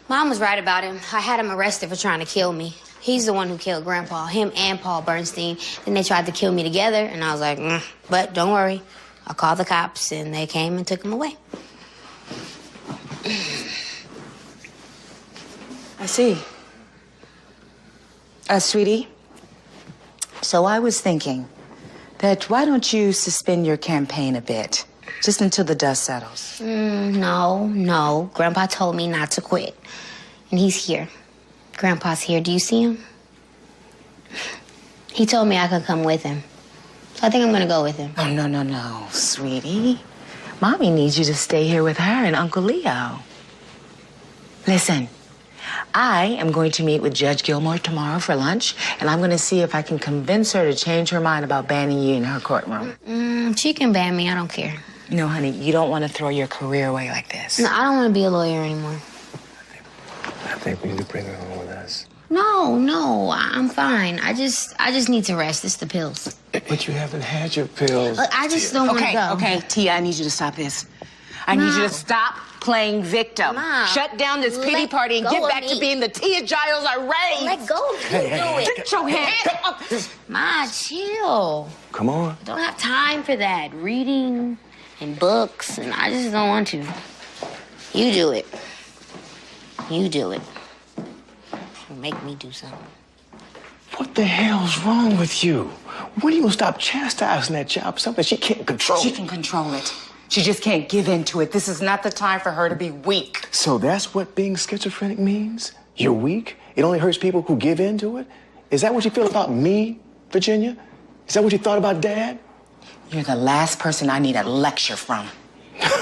Mom was right about him. I had him arrested for trying to kill me. He's the one who killed Grandpa, him and Paul Bernstein. Then they tried to kill me together, and I was like, But don't worry. I called the cops, and they came and took him away. I see. Sweetie, so I was thinking that why don't you suspend your campaign a bit, just until the dust settles? No. Grandpa told me not to quit. And he's here. Grandpa's here. Do you see him? He told me I could come with him. So I think I'm going to go with him. Oh, no, sweetie. Mommy needs you to stay here with her and Uncle Leo. Listen, I am going to meet with Judge Gilmore tomorrow for lunch, and I'm going to see if I can convince her to change her mind about banning you in her courtroom. She can ban me. I don't care. You know, honey, you don't want to throw your career away like this. No, I don't want to be a lawyer anymore. I think we need to bring her home with us. No, I'm fine. I just need to rest. It's the pills. But you haven't had your pills. Look, I just don't want to go. Okay, Tia, I need you to stop this. I need you to stop playing victim. Mom, shut down this pity party and get back to being the Tia Giles I raised. Let go of me. Get your hand up. Ma, chill. Come on. I don't have time for that. Reading and books, and I just don't want to. You do it. You do it. Make me do something. What the hell's wrong with you? When are you gonna stop chastising that child for something she can't control? She can control it. She just can't give in to it. This is not the time for her to be weak. So that's what being schizophrenic means? You're weak? It only hurts people who give in to it? Is that what you feel about me, Virginia? Is that what you thought about Dad? You're the last person I need a lecture from.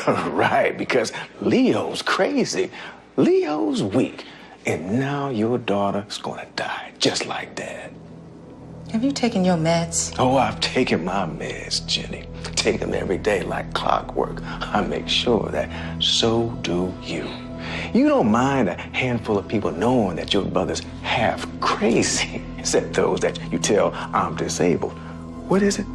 Right, because Leo's crazy. Leo's weak. And now your daughter's gonna die, just like Dad. Have you taken your meds? Oh, I've taken my meds, Jenny. Take them every day like clockwork. I make sure that so do you. You don't mind a handful of people knowing that your brother's half crazy, except those that you tell I'm disabled. What is it?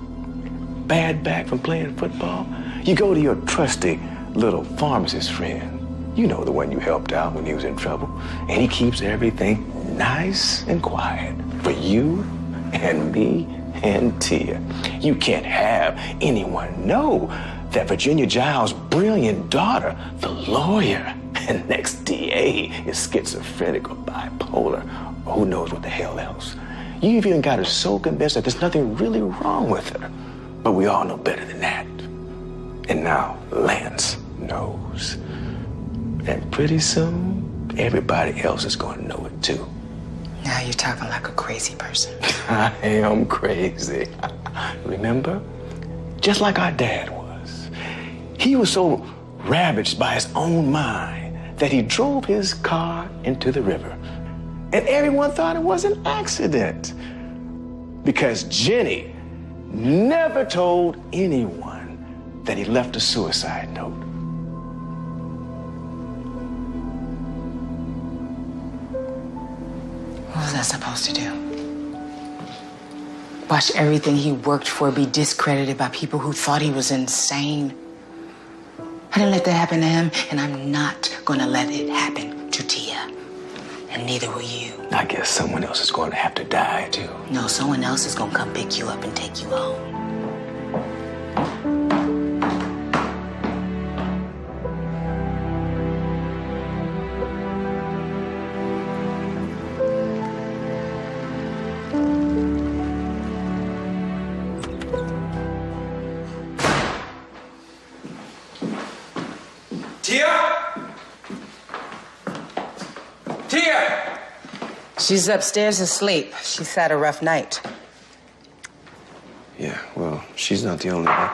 Bad back from playing football? You go to your trusty little pharmacist friend. You know, the one you helped out when he was in trouble. And he keeps everything nice and quiet for you and me and Tia. You can't have anyone know that Virginia Giles' brilliant daughter, the lawyer and next DA, is schizophrenic or bipolar, or who knows what the hell else. You've even got her so convinced that there's nothing really wrong with her. But we all know better than that. And now Lance knows. And pretty soon, everybody else is going to know it too. Now you're talking like a crazy person. I am crazy. Remember? Just like our dad was. He was so ravaged by his own mind that he drove his car into the river. And everyone thought it was an accident. Because Jenny never told anyone that he left a suicide note. What was I supposed to do? Watch everything he worked for be discredited by people who thought he was insane? I didn't let that happen to him, and I'm not gonna let it happen to Tia. And neither will you. I guess someone else is going to have to die, too. No, someone else is gonna come pick you up and take you home. She's upstairs asleep. She's had a rough night. Yeah, well, she's not the only one.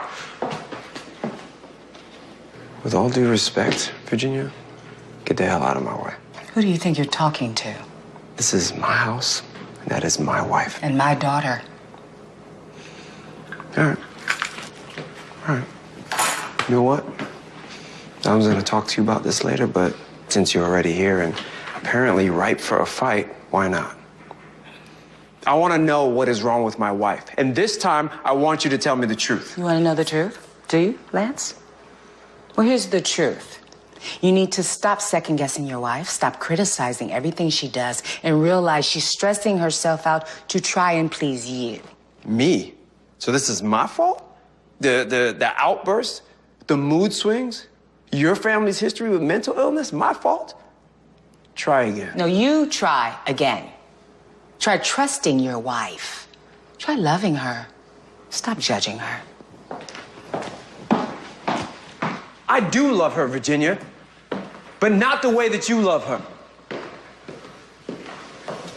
With all due respect, Virginia, get the hell out of my way. Who do you think you're talking to? This is my house, and that is my wife. And my daughter. All right. All right. You know what? I was going to talk to you about this later, but since you're already here and apparently ripe for a fight, why not? I want to know what is wrong with my wife. And this time, I want you to tell me the truth. You want to know the truth? Do you, Lance? Well, here's the truth. You need to stop second-guessing your wife, stop criticizing everything she does, and realize she's stressing herself out to try and please you. Me? So this is my fault? The outbursts? The mood swings? Your family's history with mental illness? My fault? Try again. No, you try again. Try trusting your wife. Try loving her. Stop judging her. I do love her, Virginia, but not the way that you love her.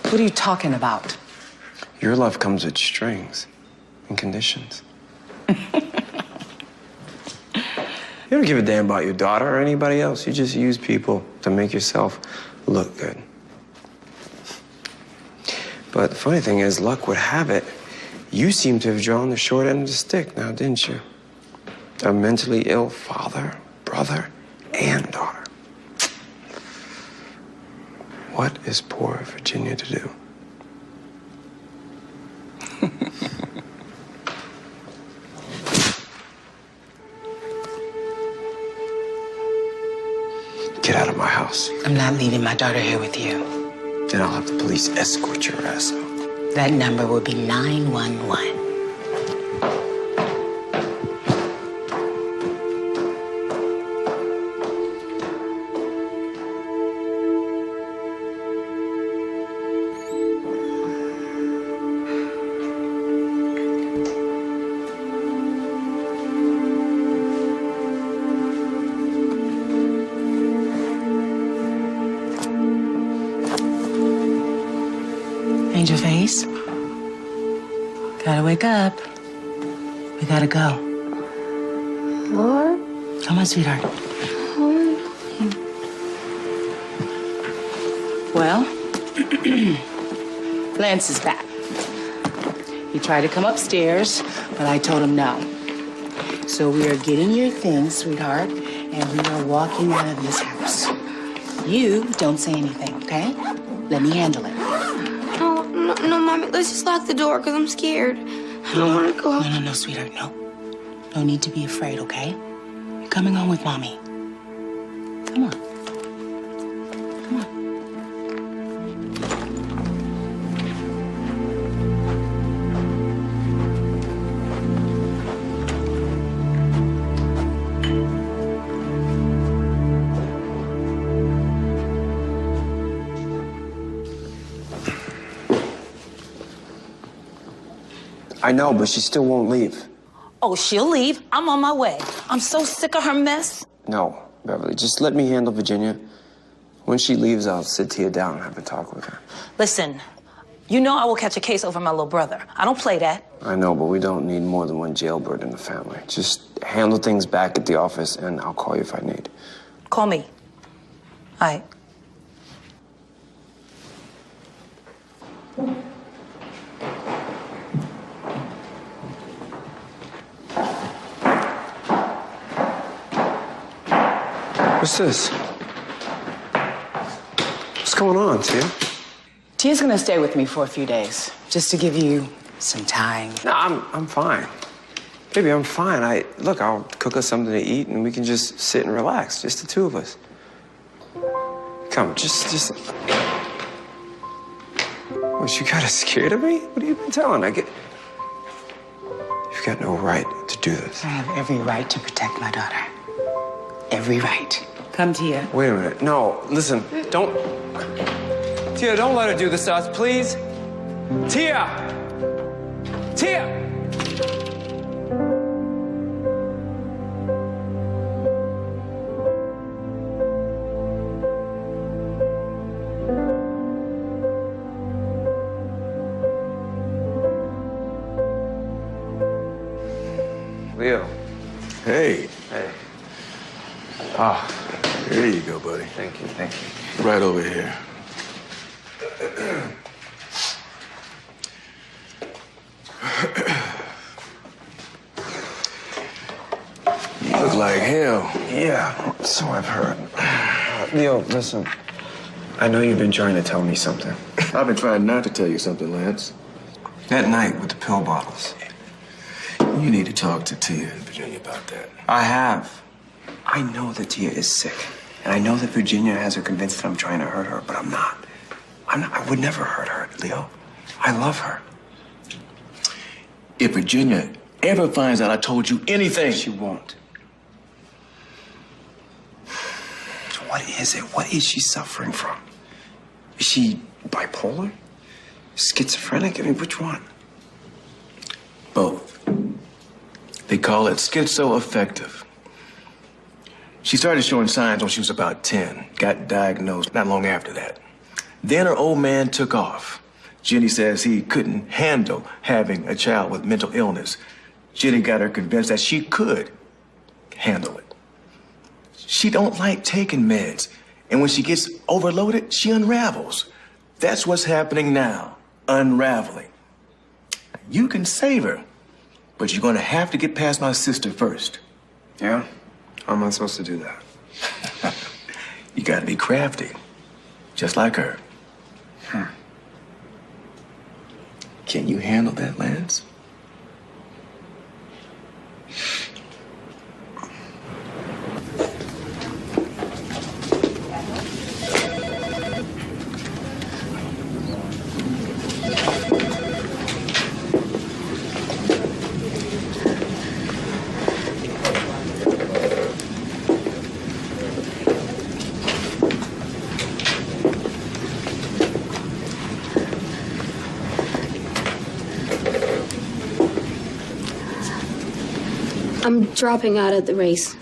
What are you talking about? Your love comes with strings and conditions. You don't give a damn about your daughter or anybody else. You just use people to make yourself look good. But the funny thing is, luck would have it, you seem to have drawn the short end of the stick now, didn't you? A mentally ill father, brother, and daughter. What is poor Virginia to do? Get out of my house. I'm not leaving my daughter here with you. Then I'll have the police escort your ass out. That number will be 911. Grace, gotta wake up. We gotta go. Lord? Come on, sweetheart. Well, Lance is back. He tried to come upstairs, but I told him no. So we are getting your things, sweetheart, and we are walking out of this house. You don't say anything, okay? Let me handle it. No, Mommy. Let's just lock the door because I'm scared. I don't want to go. No, sweetheart, no. No need to be afraid, okay? You're coming home with Mommy. Come on. Come on. I know, but she still won't leave. Oh, she'll leave. I'm on my way. I'm so sick of her mess. No, Beverly, just let me handle Virginia. When she leaves, I'll sit Tia down and have a talk with her. Listen, you know I will catch a case over my little brother. I don't play that. I know, but we don't need more than one jailbird in the family. Just handle things back at the office, and I'll call you if I need. Call me. All right. What's this? What's going on, Tia? Tia's gonna stay with me for a few days, just to give you some time. No, I'm fine. Baby, I'm fine. Look, I'll cook us something to eat, and we can just sit and relax, just the two of us. Come, just. What, you got us scared of me? What have you been telling? You've got no right to do this. I have every right to protect my daughter. Every right. Come, Tia. Wait a minute. No, listen, don't. Tia, don't let her do this to us, please. Tia! Tia! Leo. Hey. Hey. Ah, Here you go, buddy. thank you. Right over here. You look like hell. Yeah, so I've heard. Leo, listen. I know you've been trying to tell me something. I've been trying not to tell you something, Lance. That night with the pill bottles. You need to talk to Tia and Virginia about that. I have. I know that Tia is sick. And I know that Virginia has her convinced that I'm trying to hurt her, but I'm not. I would never hurt her, Leo. I love her. If Virginia ever finds out I told you anything... She won't. What is it? What is she suffering from? Is she bipolar? Schizophrenic? I mean, which one? Both. They call it schizoaffective. She started showing signs when she was about 10. Got diagnosed not long after that. Then her old man took off. Jenny says he couldn't handle having a child with mental illness. Jenny got her convinced that she could handle it. She don't like taking meds. And when she gets overloaded, she unravels. That's what's happening now. Unraveling. You can save her, but you're gonna have to get past my sister first. Yeah? How am I supposed to do that? You gotta be crafty, just like her. Can you handle that, Lance? I'm dropping out of the race.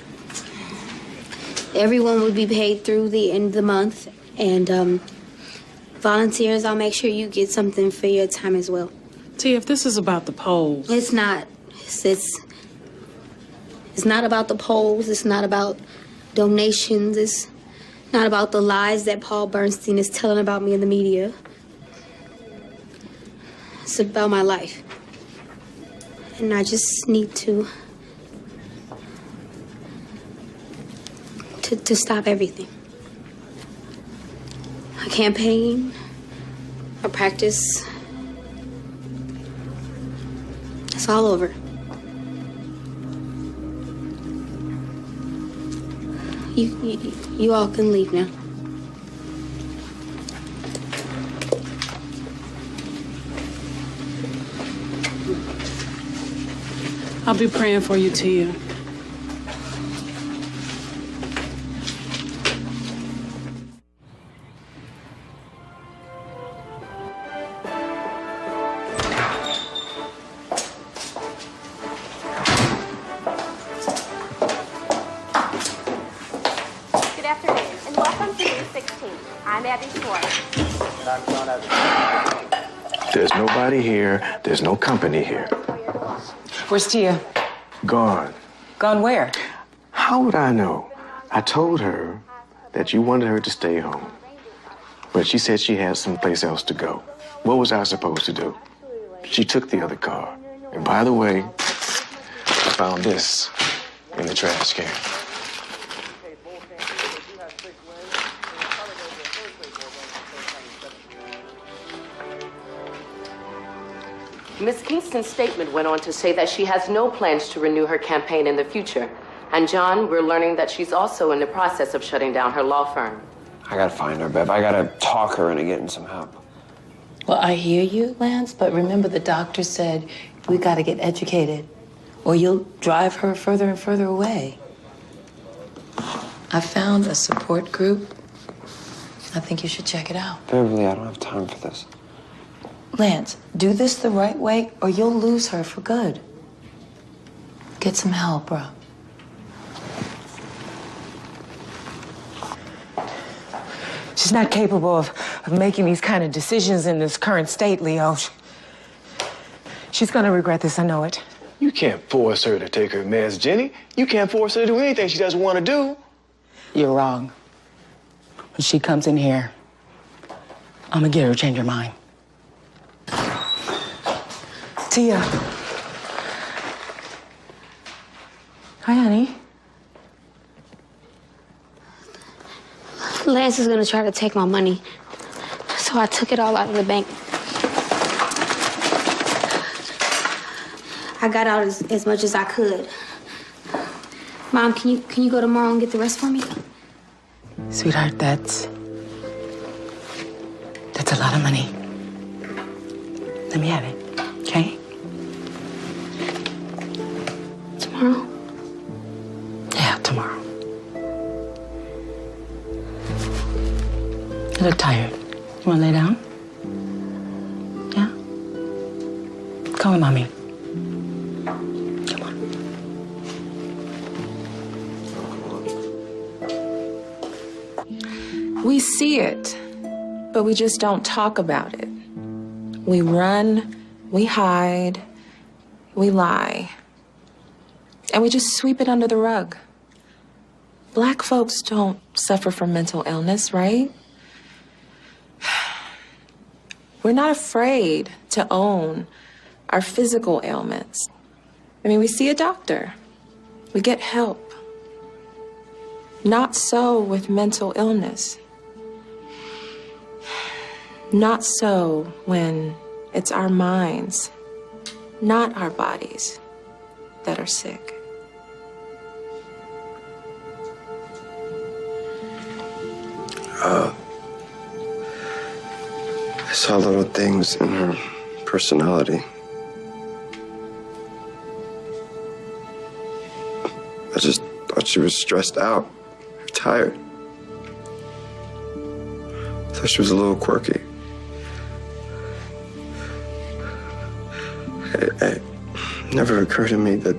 Everyone would be paid through the end of the month, and volunteers, I'll make sure you get something for your time as well. Tia, if this is about the polls. It's not. It's not about the polls. It's not about donations. It's not about the lies that Paul Bernstein is telling about me in the media. It's about my life. And I just need to stop everything. A campaign, a practice. It's all over. You all can leave now. I'll be praying for you, Tia. Good afternoon, and welcome to News 16. I'm Abby Schwartz. And I'm John Evans. There's nobody here. There's no company here. Where's Tia? Gone. Gone where? How would I know? I told her that you wanted her to stay home. But she said she had someplace else to go. What was I supposed to do? She took the other car. And by the way, I found this in the trash can. Ms. Kingston's statement went on to say that she has no plans to renew her campaign in the future. And John, we're learning that she's also in the process of shutting down her law firm. I gotta find her, Bev. I gotta talk her into getting some help. Well, I hear you, Lance, but remember the doctor said we got to get educated or you'll drive her further and further away. I found a support group. I think you should check it out. Beverly, I don't have time for this. Lance, do this the right way or you'll lose her for good. Get some help, bro. She's not capable of making these kind of decisions in this current state, Leo. She's gonna regret this, I know it. You can't force her to take her meds, Jenny. You can't force her to do anything she doesn't want to do. You're wrong. When she comes in here, I'm gonna get her to change her mind. Tia. Hi, honey. Lance is gonna try to take my money, so I took it all out of the bank. I got out as much as I could. Mom, can you go tomorrow and get the rest for me? Sweetheart, that's a lot of money. Let me have it, okay? Tomorrow? Yeah, tomorrow. You look tired. You wanna lay down? Yeah? Come with Mommy. Come on. We see it, but we just don't talk about it. We run, we hide, we lie, and we just sweep it under the rug. Black folks don't suffer from mental illness, right? We're not afraid to own our physical ailments. I mean, we see a doctor, we get help. Not so with mental illness. Not so when it's our minds, not our bodies, that are sick. I saw little things in her personality. I just thought she was stressed out, tired. I thought she was a little quirky. It never occurred to me that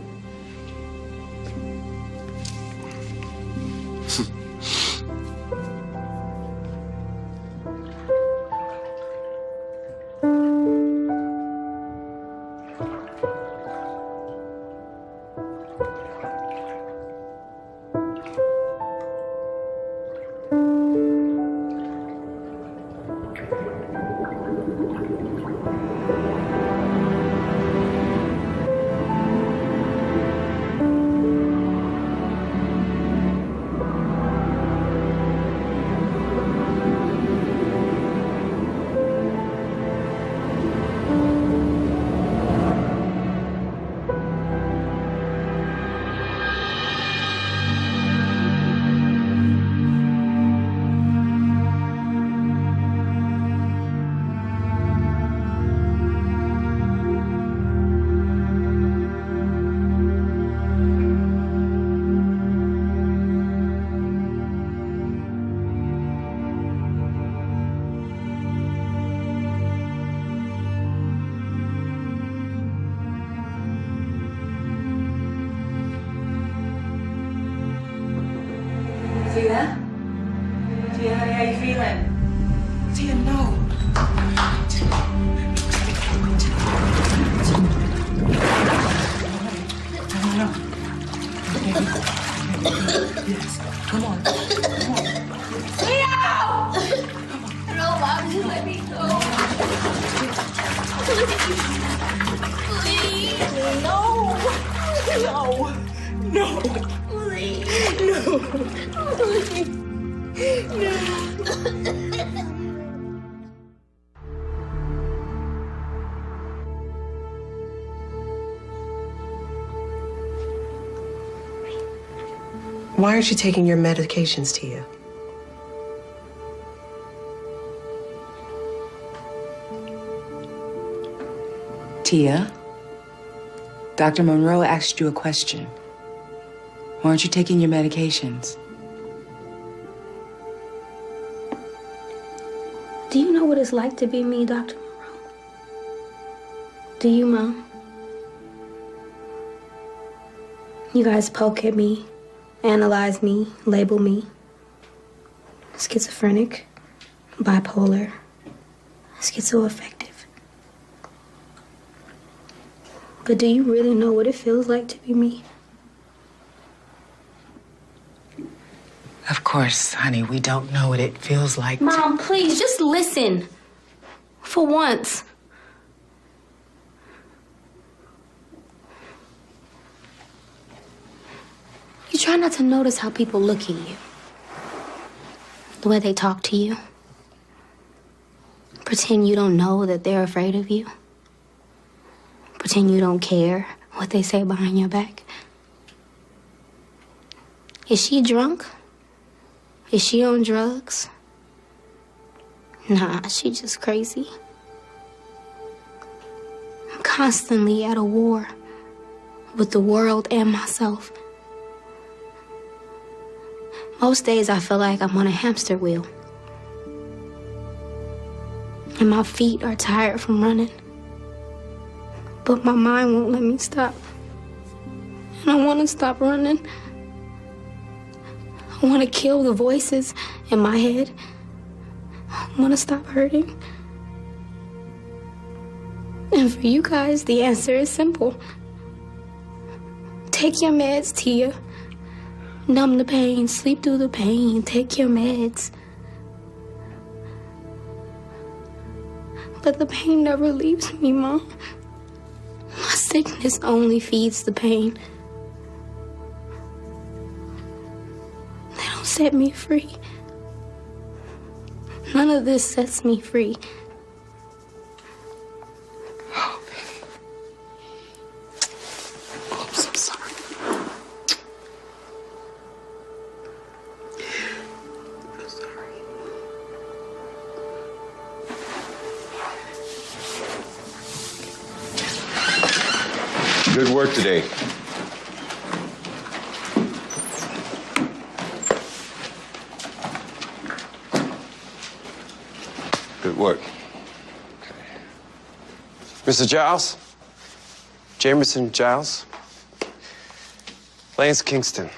Tia, honey, how you feeling? Tia, no. No. Yes. Come on. Leo! No, Mom, just let me go. Please. No. Please. No. Why aren't you taking your medications, Tia? Tia, Dr. Monroe asked you a question. Why aren't you taking your medications? Do you know what it's like to be me, Dr. Monroe? Do you, Mom? You guys poke at me, analyze me, label me. Schizophrenic, bipolar, schizoaffective. But do you really know what it feels like to be me? Of course, honey, we don't know what it feels like. Mom, please, just listen. For once. You try not to notice how people look at you. The way they talk to you. Pretend you don't know that they're afraid of you. Pretend you don't care what they say behind your back. Is she drunk? Is she on drugs? Nah, she just crazy. I'm constantly at a war with the world and myself. Most days I feel like I'm on a hamster wheel. And my feet are tired from running. But my mind won't let me stop. And I want to stop running. I want to kill the voices in my head. I want to stop hurting. And for you guys, the answer is simple. Take your meds, Tia. Numb the pain, sleep through the pain, take your meds. But the pain never leaves me, Mom. My sickness only feeds the pain. They don't set me free. None of this sets me free. Oh, baby. I'm so sorry. I'm sorry. Good work today. Good work. Okay. Mr. Giles? Jamerson Giles? Lance Kingston.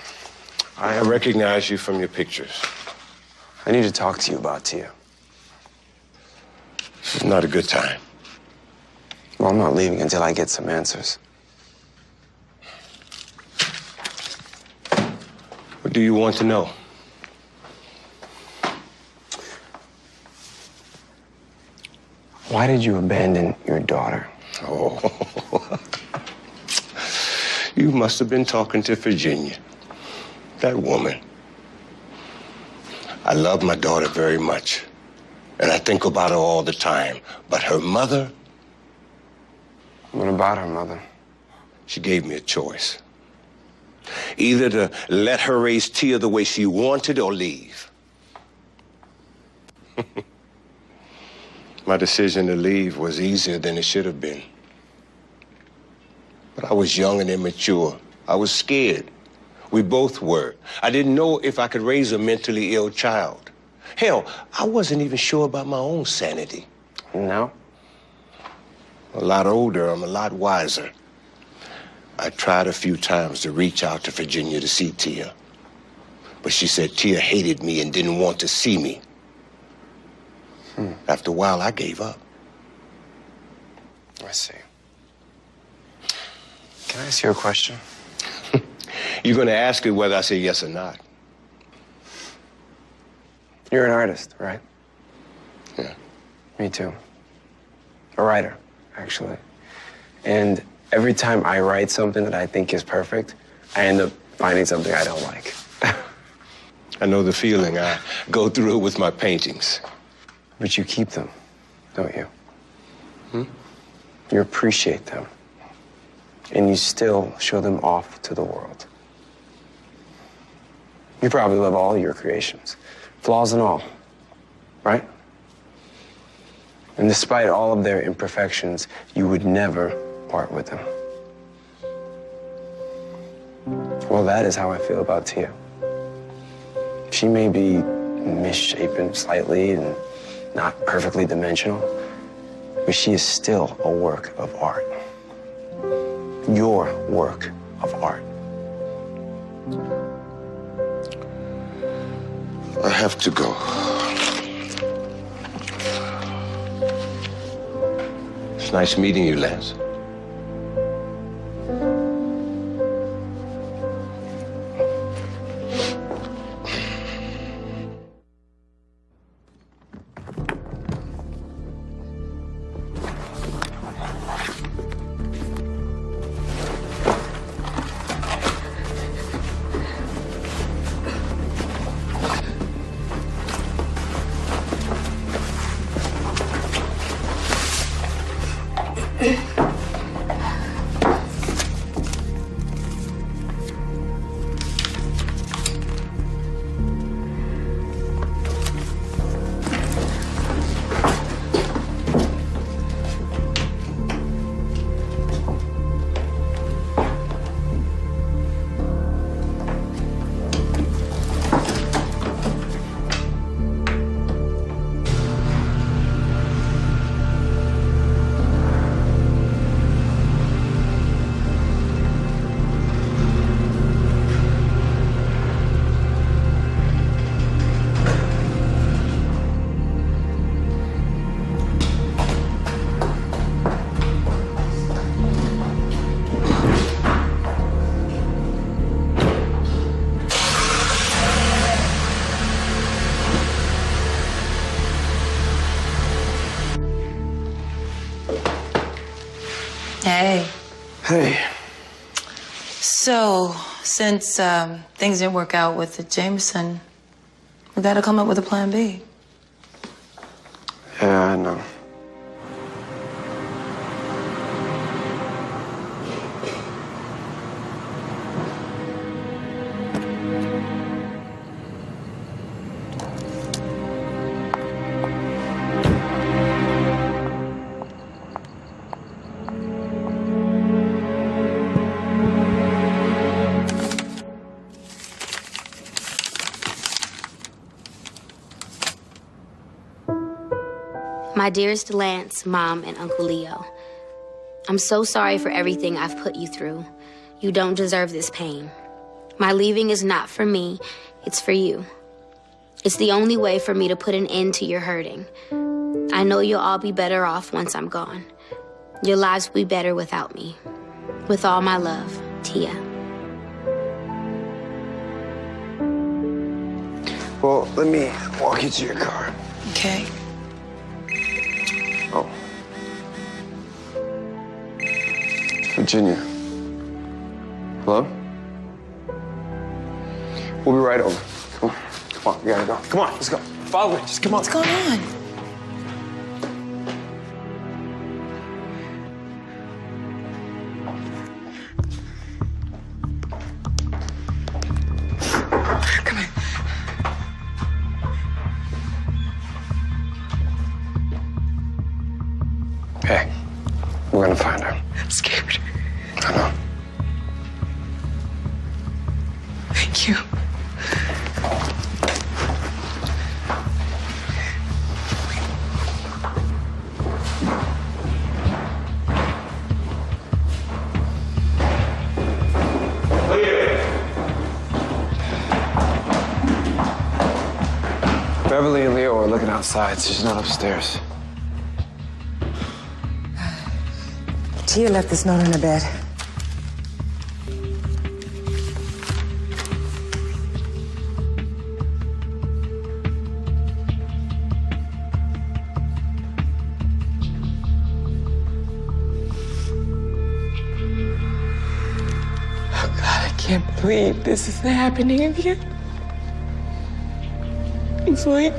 I recognize you from your pictures. I need to talk to you about Tia. This is not a good time. Well, I'm not leaving until I get some answers. What do you want to know? Why did you abandon your daughter? Oh, you must have been talking to Virginia. That woman. I love my daughter very much, and I think about her all the time. But her mother? What about her mother? She gave me a choice. Either to let her raise Tia the way she wanted or leave. My decision to leave was easier than it should have been. But I was young and immature. I was scared. We both were. I didn't know if I could raise a mentally ill child. Hell, I wasn't even sure about my own sanity. No? A lot older, I'm a lot wiser. I tried a few times to reach out to Virginia to see Tia. But she said Tia hated me and didn't want to see me. After a while, I gave up. I see. Can I ask you a question? You're gonna ask her whether I say yes or not. You're an artist, right? Yeah. Me too. A writer, actually. And every time I write something that I think is perfect, I end up finding something I don't like. I know the feeling. I go through it with my paintings. But you keep them, don't you? You appreciate them. And you still show them off to the world. You probably love all your creations, flaws and all, right? And despite all of their imperfections, you would never part with them. Well, that is how I feel about Tia. She may be misshapen slightly and not perfectly dimensional, but she is still a work of art. Your work of art. I have to go. It's nice meeting you, Lance. Hey. Hey. So, since things didn't work out with the Jameson, we gotta come up with a plan B. Yeah, I know. My dearest Lance, Mom, and Uncle Leo, I'm so sorry for everything I've put you through. You don't deserve this pain. My leaving is not for me, it's for you. It's the only way for me to put an end to your hurting. I know you'll all be better off once I'm gone. Your lives will be better without me. With all my love, Tia. Well, let me walk you to your car. Okay. Oh. Virginia. Hello? We'll be right over. Come on. Come on, we gotta go. Come on, let's go. Follow me. Just come on. What's going on? Hey, we're gonna find her. I'm scared. I know. Thank you. Beverly and Leo are looking outside. She's not upstairs. Tia left this note on the bed. Oh God, I can't believe this is happening again. It's like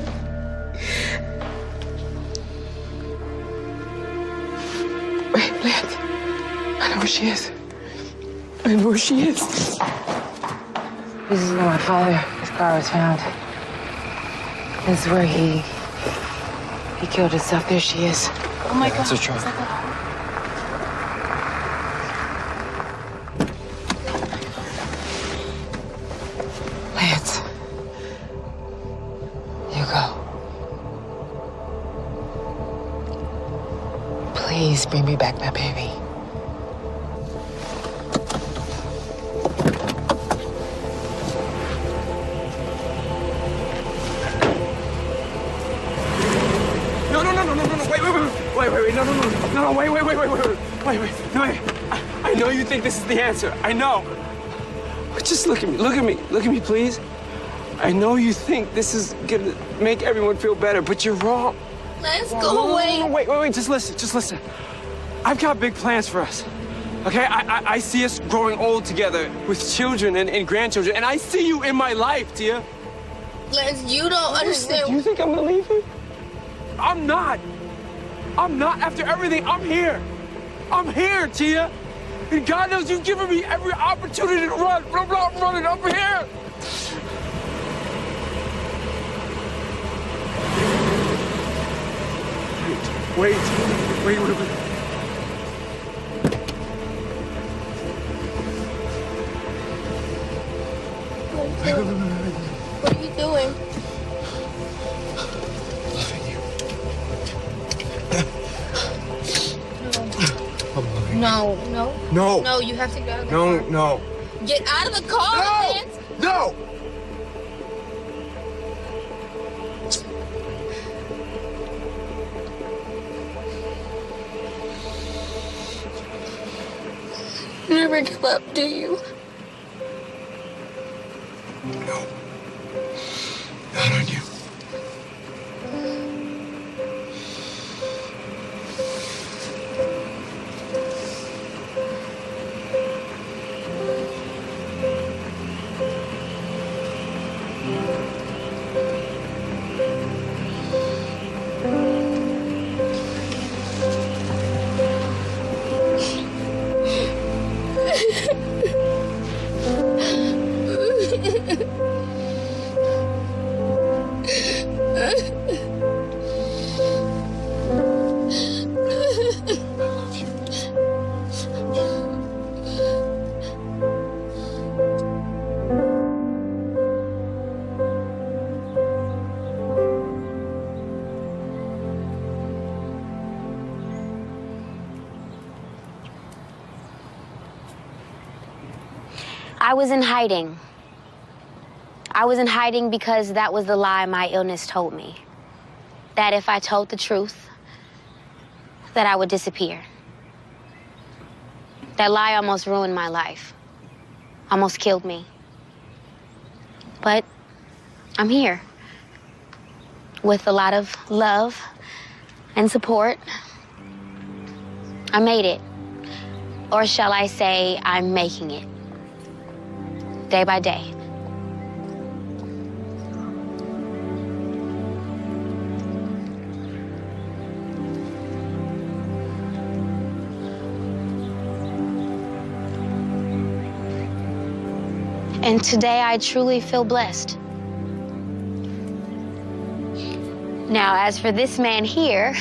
wait, Lance. I know where she is. I know where she is. This is where my father, his car was found. This is where he killed himself. There she is. Oh my God. That's her truck. Lance. You go. Please bring me back my baby. Wait. I know you think this is the answer. I know. But just look at me. Look at me, please. I know you think this is gonna make everyone feel better, but you're wrong. Let's go away. No, wait. Just listen. I've got big plans for us. Okay? I see us growing old together with children and grandchildren, and I see you in my life, Tia. Lance, you don't understand. Do you think I'm gonna leave you? I'm not. After everything, I'm here. I'm here, Tia. And God knows you've given me every opportunity to run. But I'm not running. I'm here. Wait. What are you doing? No. No, you have to get out of the car. No. Get out of the car, Lance. No. You never give up, do you? No. Not on you. I was in hiding. I was in hiding because that was the lie my illness told me. That if I told the truth, that I would disappear. That lie almost ruined my life. Almost killed me. But I'm here. With a lot of love and support. I made it. Or shall I say, I'm making it. Day by day. And today I truly feel blessed. Now, as for this man here,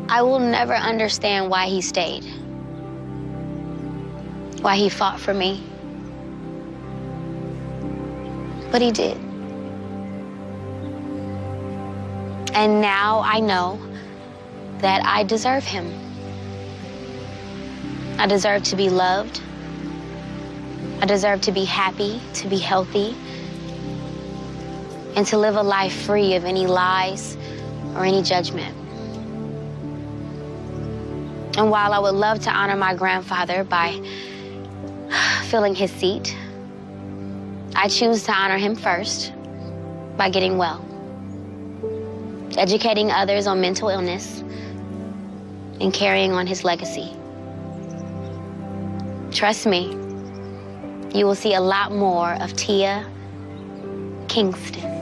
I will never understand why he stayed. Why he fought for me. But he did. And now I know that I deserve him. I deserve to be loved. I deserve to be happy, to be healthy. and to live a life free of any lies or any judgment. And while I would love to honor my grandfather by filling his seat, I choose to honor him first by getting well, educating others on mental illness, and carrying on his legacy. Trust me, you will see a lot more of Tia Kingston.